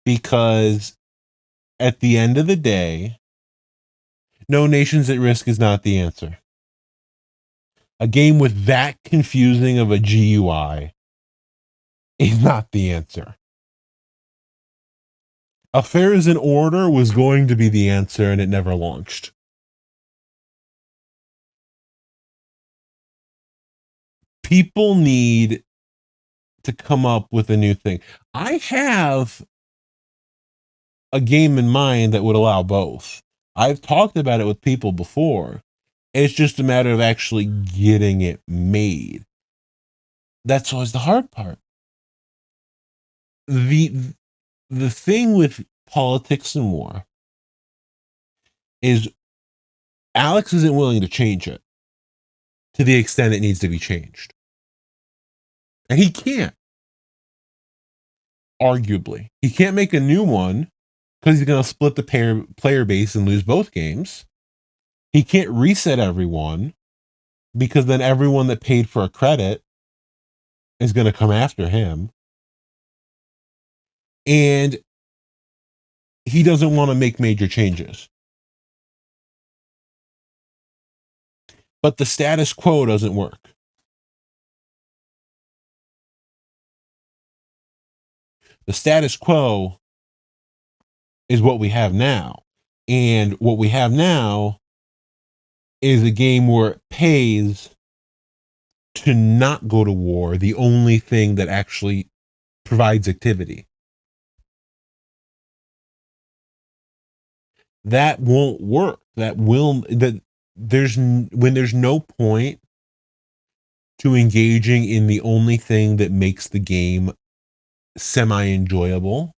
Because at the end of the day, no nations at risk is not the answer. A game with that confusing of a GUI is not the answer. Affairs in Order was going to be the answer, and it never launched. People need to come up with a new thing. I have a game in mind that would allow both. I've talked about it with people before. It's just a matter of actually getting it made. That's always the hard part. The thing with politics and war is Alex isn't willing to change it to the extent it needs to be changed. And he can't. arguably. He can't make a new one because he's going to split the player base and lose both games. He can't reset everyone because then everyone that paid for a credit is going to come after him. And he doesn't want to make major changes. But the status quo doesn't work. The status quo is what we have now. And what we have now is a game where it pays to not go to war, the only thing that actually provides activity. That won't work. When there's no point to engaging in the only thing that makes the game semi-enjoyable.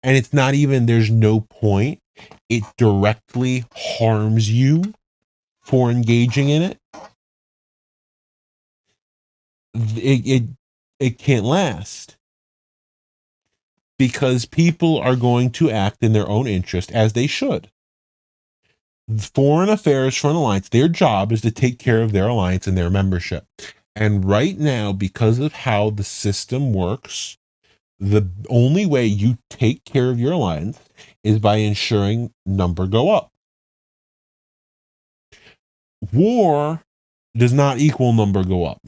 And it's not even, there's no point. It directly harms you for engaging in it. It can't last. Because people are going to act in their own interest, as they should. Foreign affairs for an alliance, their job is to take care of their alliance and their membership. And right now, because of how the system works, the only way you take care of your alliance is by ensuring number go up. War does not equal number go up.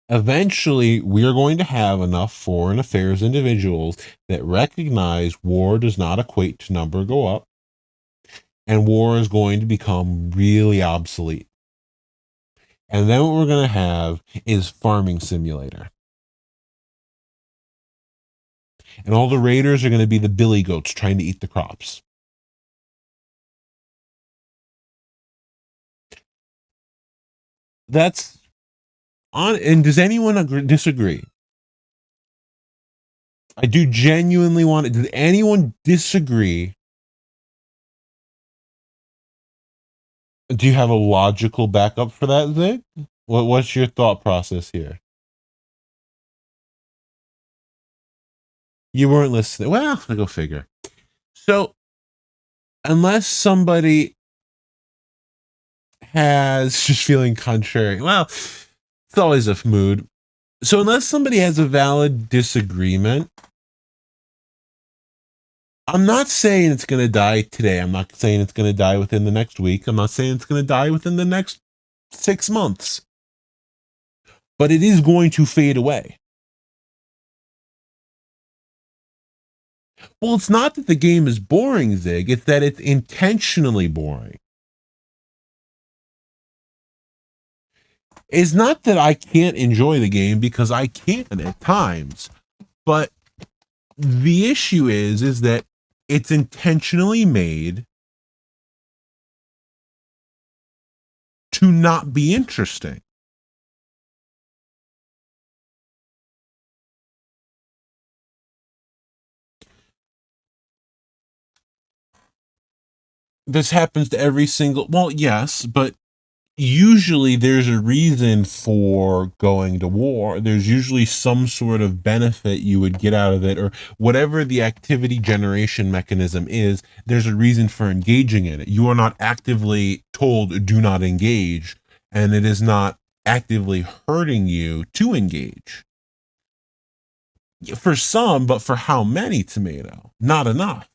Eventually, we are going to have enough foreign affairs individuals that recognize war does not equate to number go up, and war is going to become really obsolete. And then what we're going to have is farming simulator. And all the raiders are going to be the billy goats trying to eat the crops. That's on. And does anyone disagree? I do genuinely want it. Does anyone disagree? Do you have a logical backup for that, Zig? What's your thought process here? You weren't listening. Well, go figure. So, unless somebody has just feeling contrary, well, it's always a mood. So, unless somebody has a valid disagreement, I'm not saying it's going to die today. I'm not saying it's going to die within the next week. I'm not saying it's going to die within the next 6 months. But it is going to fade away. Well, it's not that the game is boring, Zig. It's that it's intentionally boring. It's not that I can't enjoy the game, because I can at times. But the issue is that it's intentionally made to not be interesting. This happens to every single, well, yes, but usually there's a reason for going to war. There's usually some sort of benefit you would get out of it, or whatever the activity generation mechanism is, there's a reason for engaging in it. You are not actively told do not engage, and it is not actively hurting you to engage. For some, but for how many, Tomato? Not enough.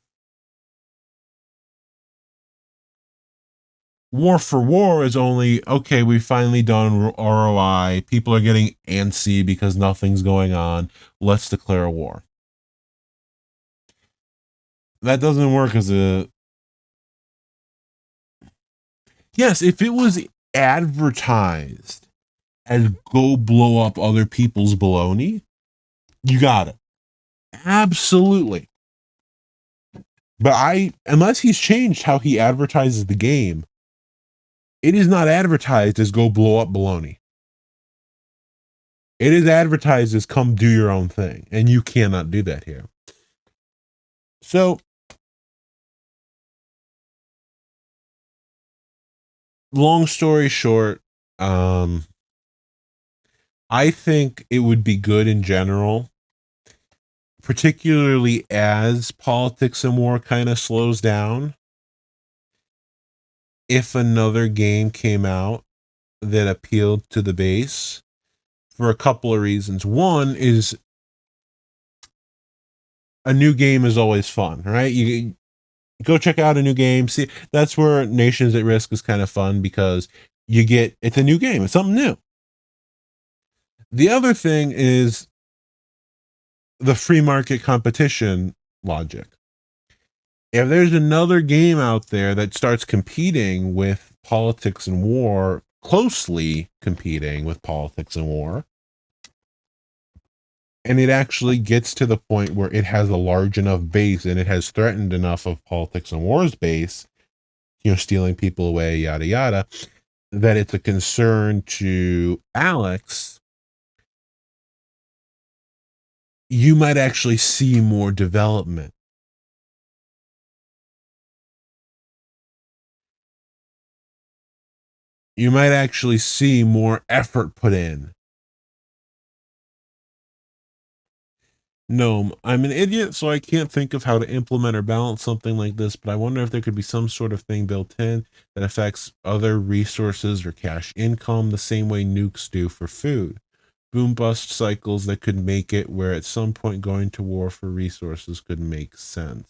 War for war is only, okay, we've finally done ROI. People are getting antsy because nothing's going on. Let's declare a war. That doesn't work as a... Yes, if it was advertised as go blow up other people's baloney, you got it. Absolutely. But unless he's changed how he advertises the game, it is not advertised as go blow up baloney. It is advertised as come do your own thing, and you cannot do that here. So, long story short, I think it would be good in general, particularly as politics and war kind of slows down, if another game came out that appealed to the base for a couple of reasons. One is a new game is always fun, right? You go check out a new game. See, that's where Nations at Risk is kind of fun because it's a new game, it's something new. The other thing is the free market competition logic. If there's another game out there that starts competing with politics and war, closely competing with politics and war, and it actually gets to the point where it has a large enough base and it has threatened enough of politics and war's base, stealing people away, yada yada, that it's a concern to Alex, you might actually see more development. You might actually see more effort put in. No, I'm an idiot, so I can't think of how to implement or balance something like this, but I wonder if there could be some sort of thing built in that affects other resources or cash income the same way nukes do for food. Boom bust cycles that could make it where at some point going to war for resources could make sense.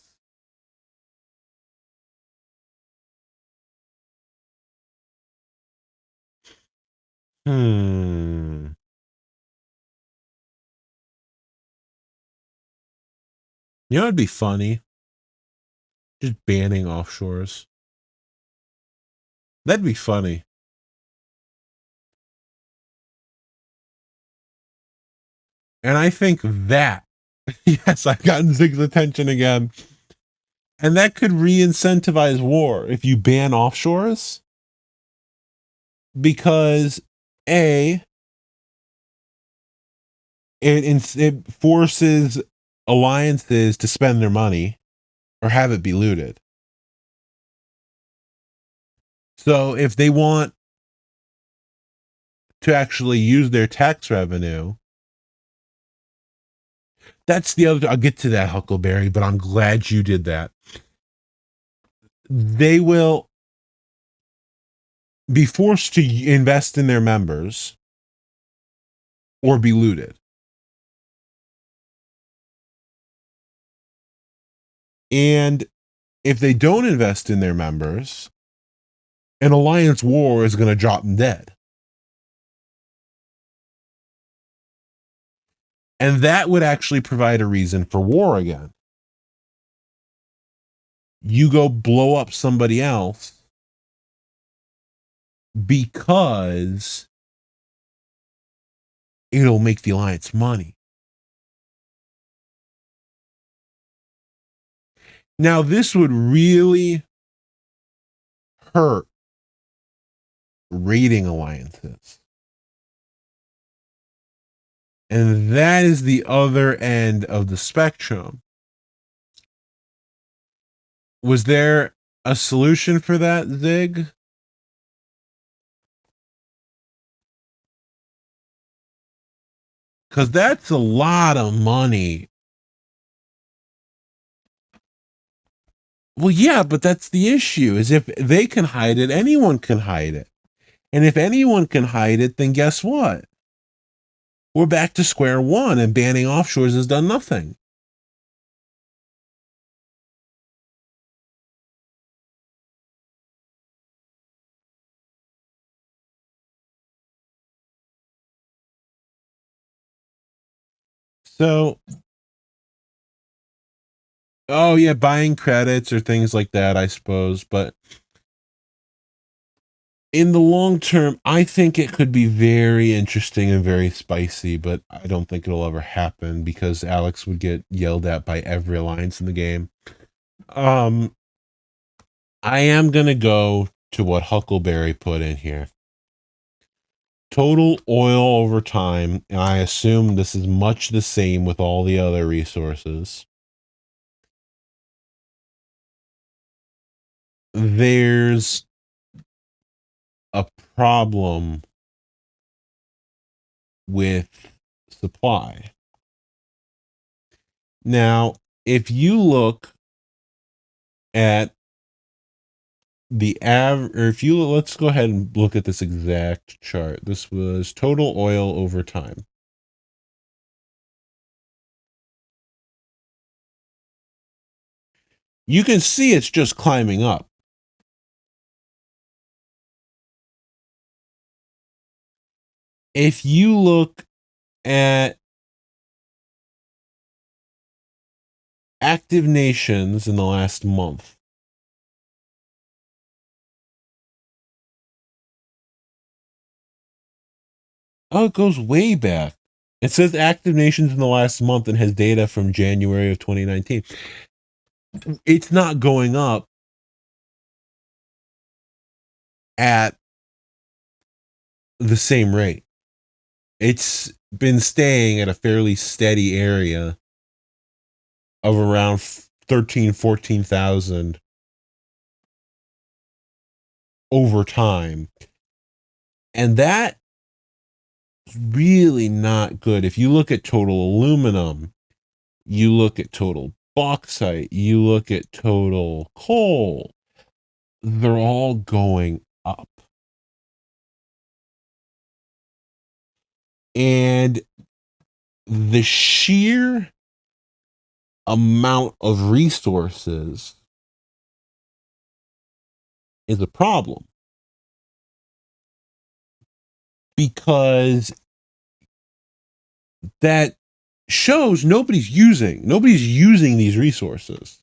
Hmm. It'd be funny. Just banning offshores. That'd be funny. And I think that, yes, I've gotten Zig's attention again. And that could re incentivize war if you ban offshores. Because, A, it forces alliances to spend their money or have it be looted. So if they want to actually use their tax revenue, that's the other. I'll get to that, Huckleberry, but I'm glad you did that. They will be forced to invest in their members or be looted. And if they don't invest in their members, an alliance war is going to drop them dead. And that would actually provide a reason for war again. You go blow up somebody else because it'll make the alliance money. Now, this would really hurt raiding alliances. And that is the other end of the spectrum. Was there a solution for that, Zig? Because that's a lot of money. Well, yeah, but that's the issue, is if they can hide it, anyone can hide it. And if anyone can hide it, then guess what? We're back to square one, and banning offshores has done nothing. So, oh yeah, buying credits or things like that, I suppose. But in the long term, I think it could be very interesting and very spicy, but I don't think it'll ever happen because Alex would get yelled at by every alliance in the game. Um, I am gonna go to what Huckleberry put in here. Total oil over time, and I assume this is much the same with all the other resources. There's a problem with supply. Now, if you look at the let's go ahead and look at this exact chart. This was total oil over time. You can see it's just climbing up. If you look at active nations in the last month, oh, it goes way back. It says active nations in the last month and has data from January of 2019. It's not going up at the same rate. It's been staying at a fairly steady area of around 14,000 over time. And that's really not good. If you look at total aluminum, you look at total bauxite, you look at total coal, they're all going up. And the sheer amount of resources is a problem, because that shows nobody's using these resources.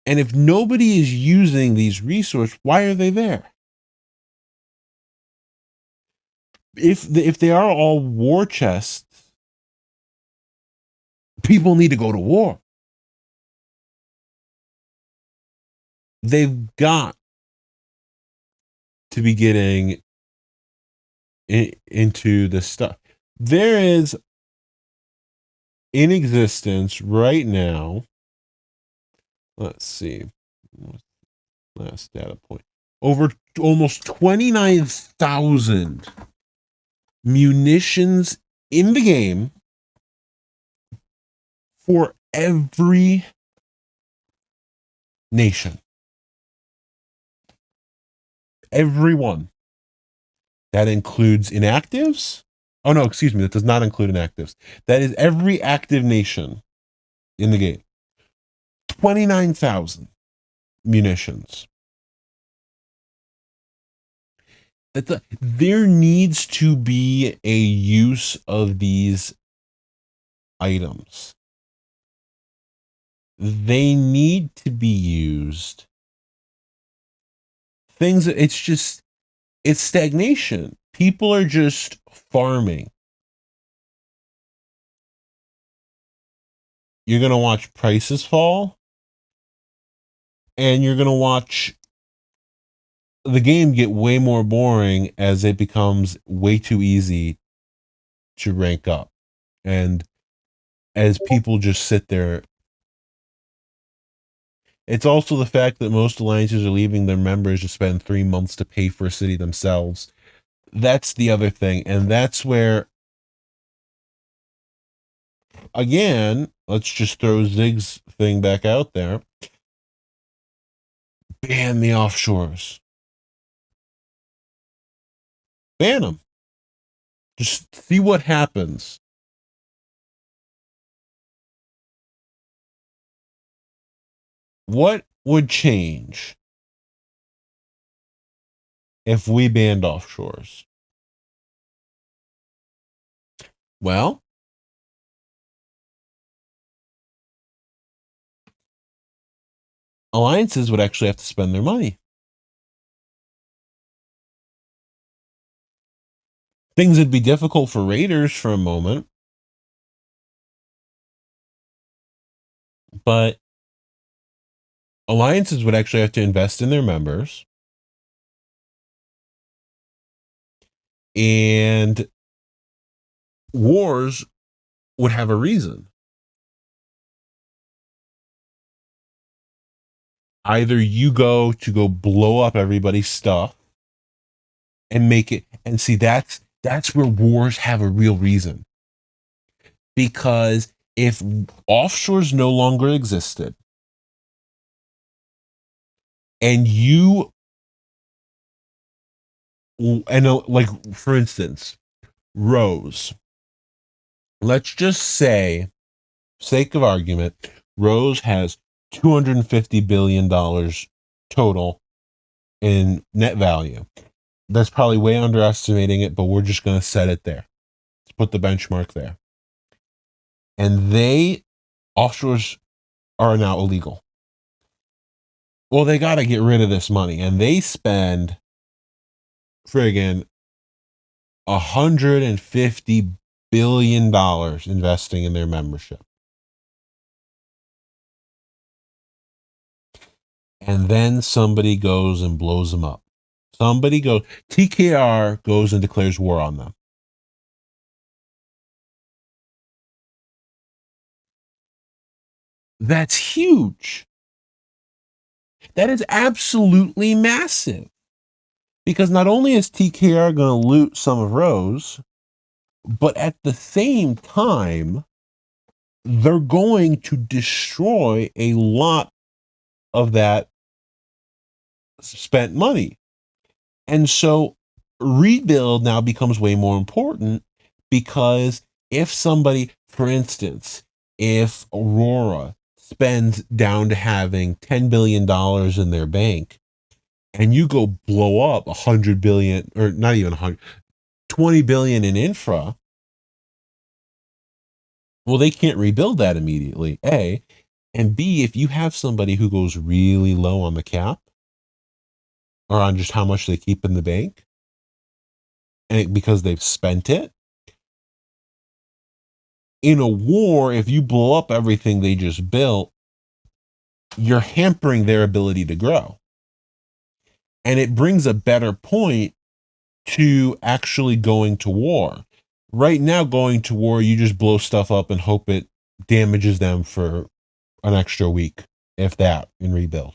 And if nobody is using these resources, why are they there? If they are all war chests, people need to go to war. They've got to be getting into this stuff. There is in existence right now, let's see, last data point, over almost 29,000 munitions in the game for every nation. Everyone. That includes inactives. Oh, no, excuse me. That does not include inactives. That is every active nation in the game. 29,000 munitions. There needs to be a use of these items. They need to be used. It's stagnation. People are just farming. You're going to watch prices fall, and you're going to watch the game get way more boring as it becomes way too easy to rank up. And as people just sit there, it's also the fact that most alliances are leaving their members to spend 3 months to pay for a city themselves. That's the other thing. And that's where, again, let's just throw Zig's thing back out there. Ban the offshores. Ban them. Just see what happens. What would change if we banned offshores? Well, alliances would actually have to spend their money. Things would be difficult for raiders for a moment, but alliances would actually have to invest in their members, and wars would have a reason. Either you go blow up everybody's stuff and make it, and see, that's That's where wars have a real reason. Because if offshores no longer existed, and you, and like, for instance, Rose, let's just say, sake of argument, Rose has $250 billion total in net value. That's probably way underestimating it, but we're just going to set it there. Let's put the benchmark there. And offshores are now illegal. Well, they got to get rid of this money, and they spend friggin' $150 billion investing in their membership. And then somebody goes and blows them up. TKR goes and declares war on them. That's huge. That is absolutely massive. Because not only is TKR going to loot some of Rose, but at the same time, they're going to destroy a lot of that spent money. And so rebuild now becomes way more important, because if somebody, for instance, if Aurora spends down to having $10 billion in their bank, and you go blow up 100 billion, or not even 100, 20 billion in infra, well, they can't rebuild that immediately, A. And B, if you have somebody who goes really low on the cap, or on just how much they keep in the bank, and because they've spent it, in a war, if you blow up everything they just built, you're hampering their ability to grow. And it brings a better point to actually going to war. Right now, going to war, you just blow stuff up and hope it damages them for an extra week, if that, in rebuild.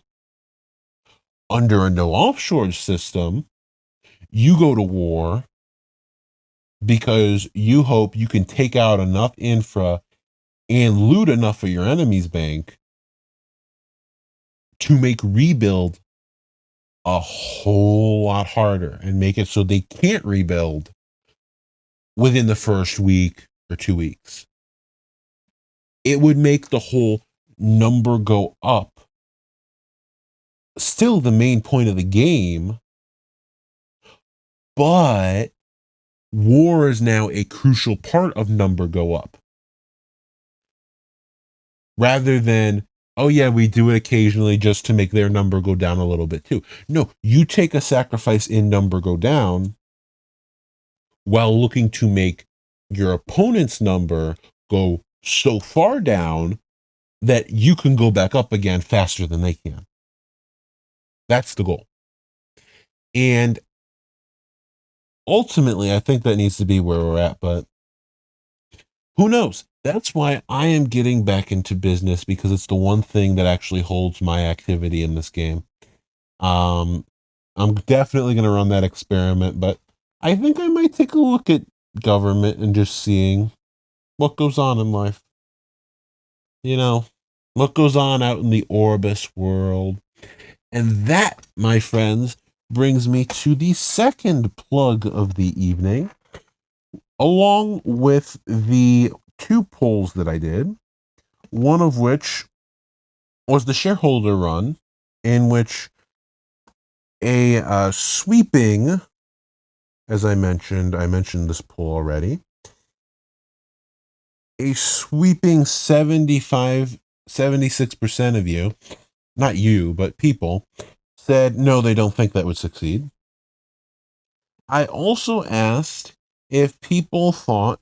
Under a no offshore system, you go to war because you hope you can take out enough infra and loot enough of your enemy's bank to make rebuild a whole lot harder, and make it so they can't rebuild within the first week or 2 weeks. It would make the whole number go up. Still the main point of the game, but war is now a crucial part of number go up. Rather than, oh yeah, we do it occasionally just to make their number go down a little bit too. No, you take a sacrifice in number go down while looking to make your opponent's number go so far down that you can go back up again faster than they can. That's the goal. And ultimately, I think that needs to be where we're at, but who knows? That's why I am getting back into business, because it's the one thing that actually holds my activity in this game. I'm definitely going to run that experiment, but I think I might take a look at government and just seeing what goes on in life. You know, what goes on out in the Orbis world. And that, my friends, brings me to the second plug of the evening, along with the 2 polls that I did, one of which was the shareholder run, in which a sweeping, as I mentioned this poll already, a sweeping 76% of you, not you, but people, said no, they don't think that would succeed. I also asked if people thought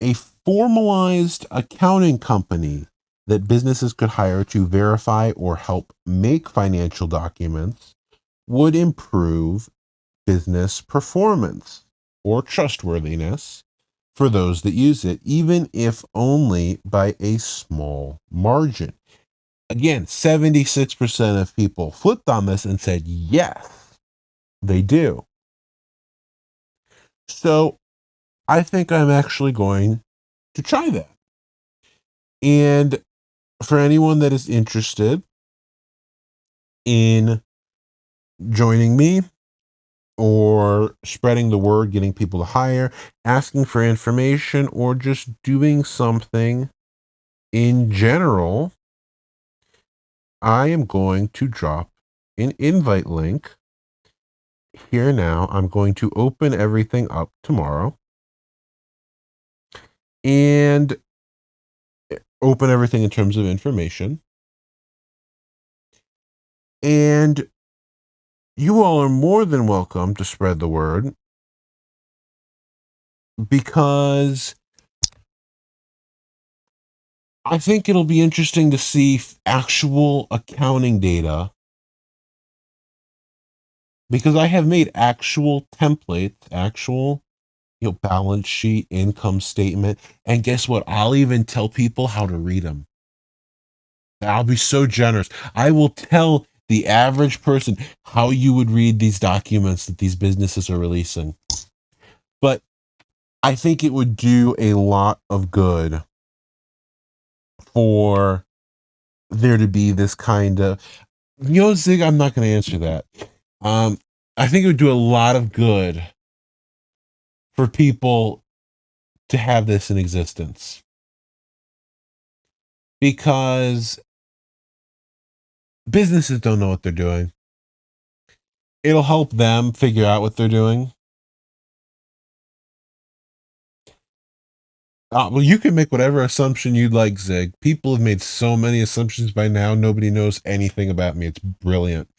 a formalized accounting company that businesses could hire to verify or help make financial documents would improve business performance or trustworthiness for those that use it, even if only by a small margin. Again, 76% of people flipped on this and said, yes, they do. So I think I'm actually going to try that. And for anyone that is interested in joining me or spreading the word, getting people to hire, asking for information, or just doing something in general, I am going to drop an invite link here now. I'm going to open everything up tomorrow and open everything in terms of information. And you all are more than welcome to spread the word, because I think it'll be interesting to see actual accounting data, because I have made actual templates, actual balance sheet, income statement, and guess what? I'll even tell people how to read them. I'll be so generous. I will tell the average person how you would read these documents that these businesses are releasing. But I think it would do a lot of good for there to be this kind of, Zig, I'm not going to answer that. I think it would do a lot of good for people to have this in existence, because businesses don't know what they're doing. It'll help them figure out what they're doing. Well, you can make whatever assumption you'd like, Zig. People have made so many assumptions by now. Nobody knows anything about me. It's brilliant.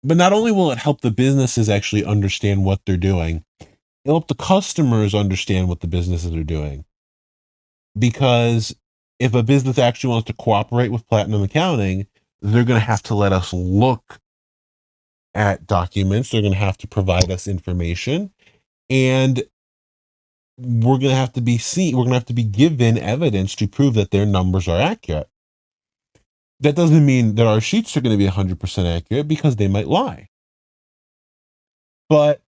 But not only will it help the businesses actually understand what they're doing, it'll help the customers understand what the businesses are doing. Because if a business actually wants to cooperate with Platinum Accounting, they're going to have to let us look at documents. They're going to have to provide us information, and we're going to have to be given evidence to prove that their numbers are accurate. That doesn't mean that our sheets are going to be 100% accurate, because they might lie. But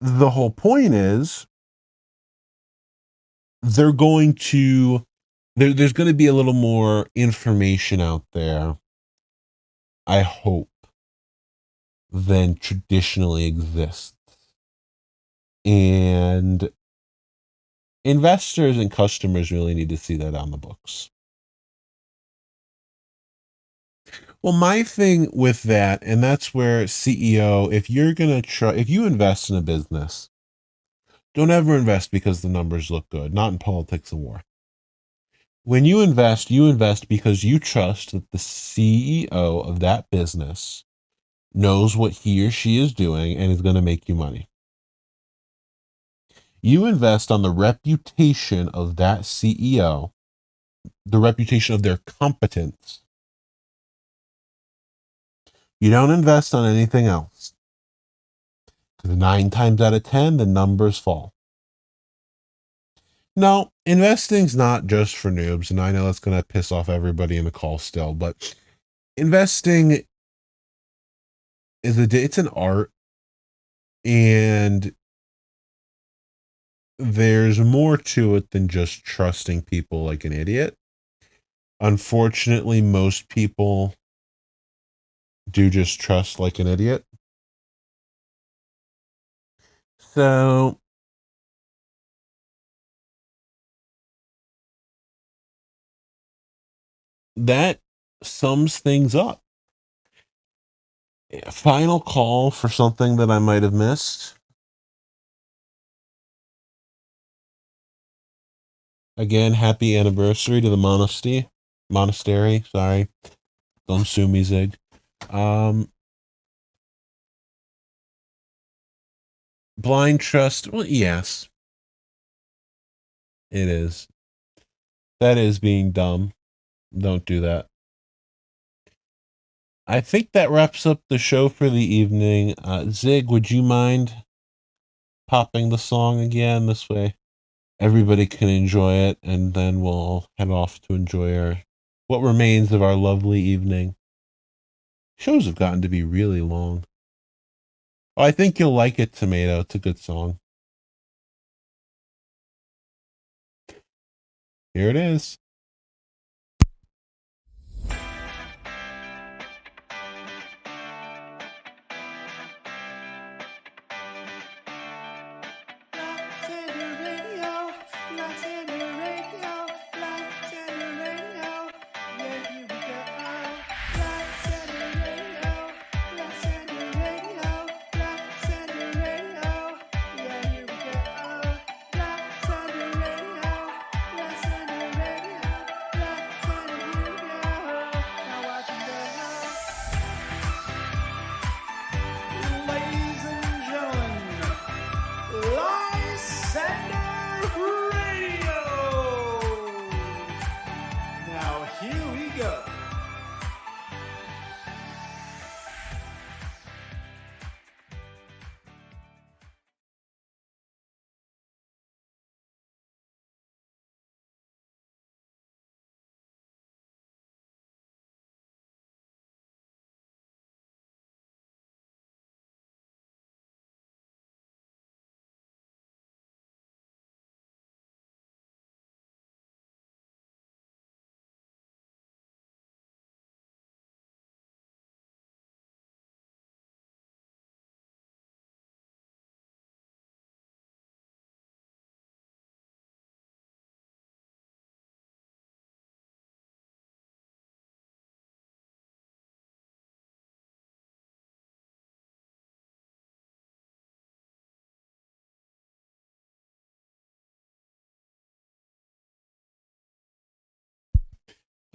the whole point is there's going to be a little more information out there, I hope, than traditionally exists. And investors and customers really need to see that on the books. Well, my thing with that, and that's where CEO, if you invest in a business, don't ever invest because the numbers look good, not in politics and war. When you invest because you trust that the CEO of that business knows what he or she is doing and is going to make you money. You invest on the reputation of that CEO, the reputation of their competence. You don't invest on anything else, because 9 times out of 10, the numbers fall. No, investing's not just for noobs, and I know that's going to piss off everybody in the call still, but investing it's an art, and there's more to it than just trusting people like an idiot. Unfortunately, most people do just trust like an idiot. So that sums things up. Final call for something that I might have missed. Again, happy anniversary to the monastery. Sorry, don't sue me, Zig. Blind trust. Well, yes, it is. That is being dumb. Don't do that. I think that wraps up the show for the evening. Zig, would you mind popping the song again? This way everybody can enjoy it, and then we'll head off to enjoy what remains of our lovely evening. Shows have gotten to be really long. Oh, I think you'll like it, Tomato. It's a good song. Here it is. Ladies and gentlemen, Lyon Radio. Now here we go.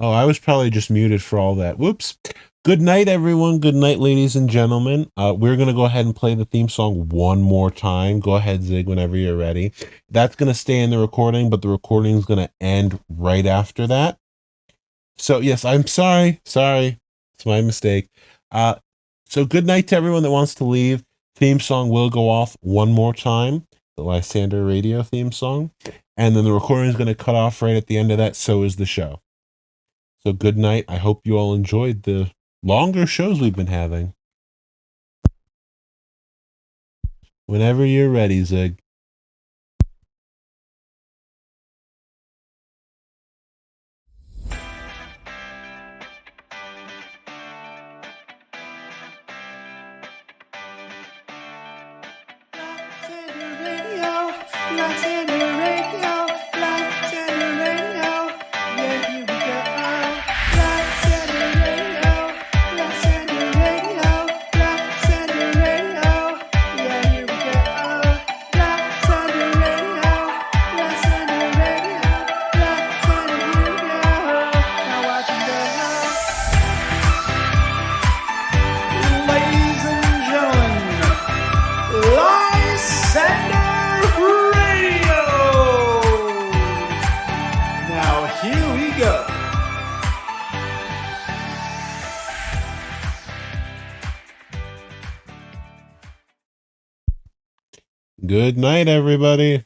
Oh, I was probably just muted for all that. Whoops. Good night, everyone. Good night, ladies and gentlemen. We're going to go ahead and play the theme song one more time. Go ahead, Zig, whenever you're ready. That's going to stay in the recording, but the recording is going to end right after that. So, yes, I'm sorry. Sorry. It's my mistake. So good night to everyone that wants to leave. Theme song will go off one more time. The Lysander Radio theme song. And then the recording is going to cut off right at the end of that. So is the show. So good night. I hope you all enjoyed the longer shows we've been having. Whenever you're ready, Zig. Ladies and gentlemen, Lysander Radio. Now here we go. Good night, everybody.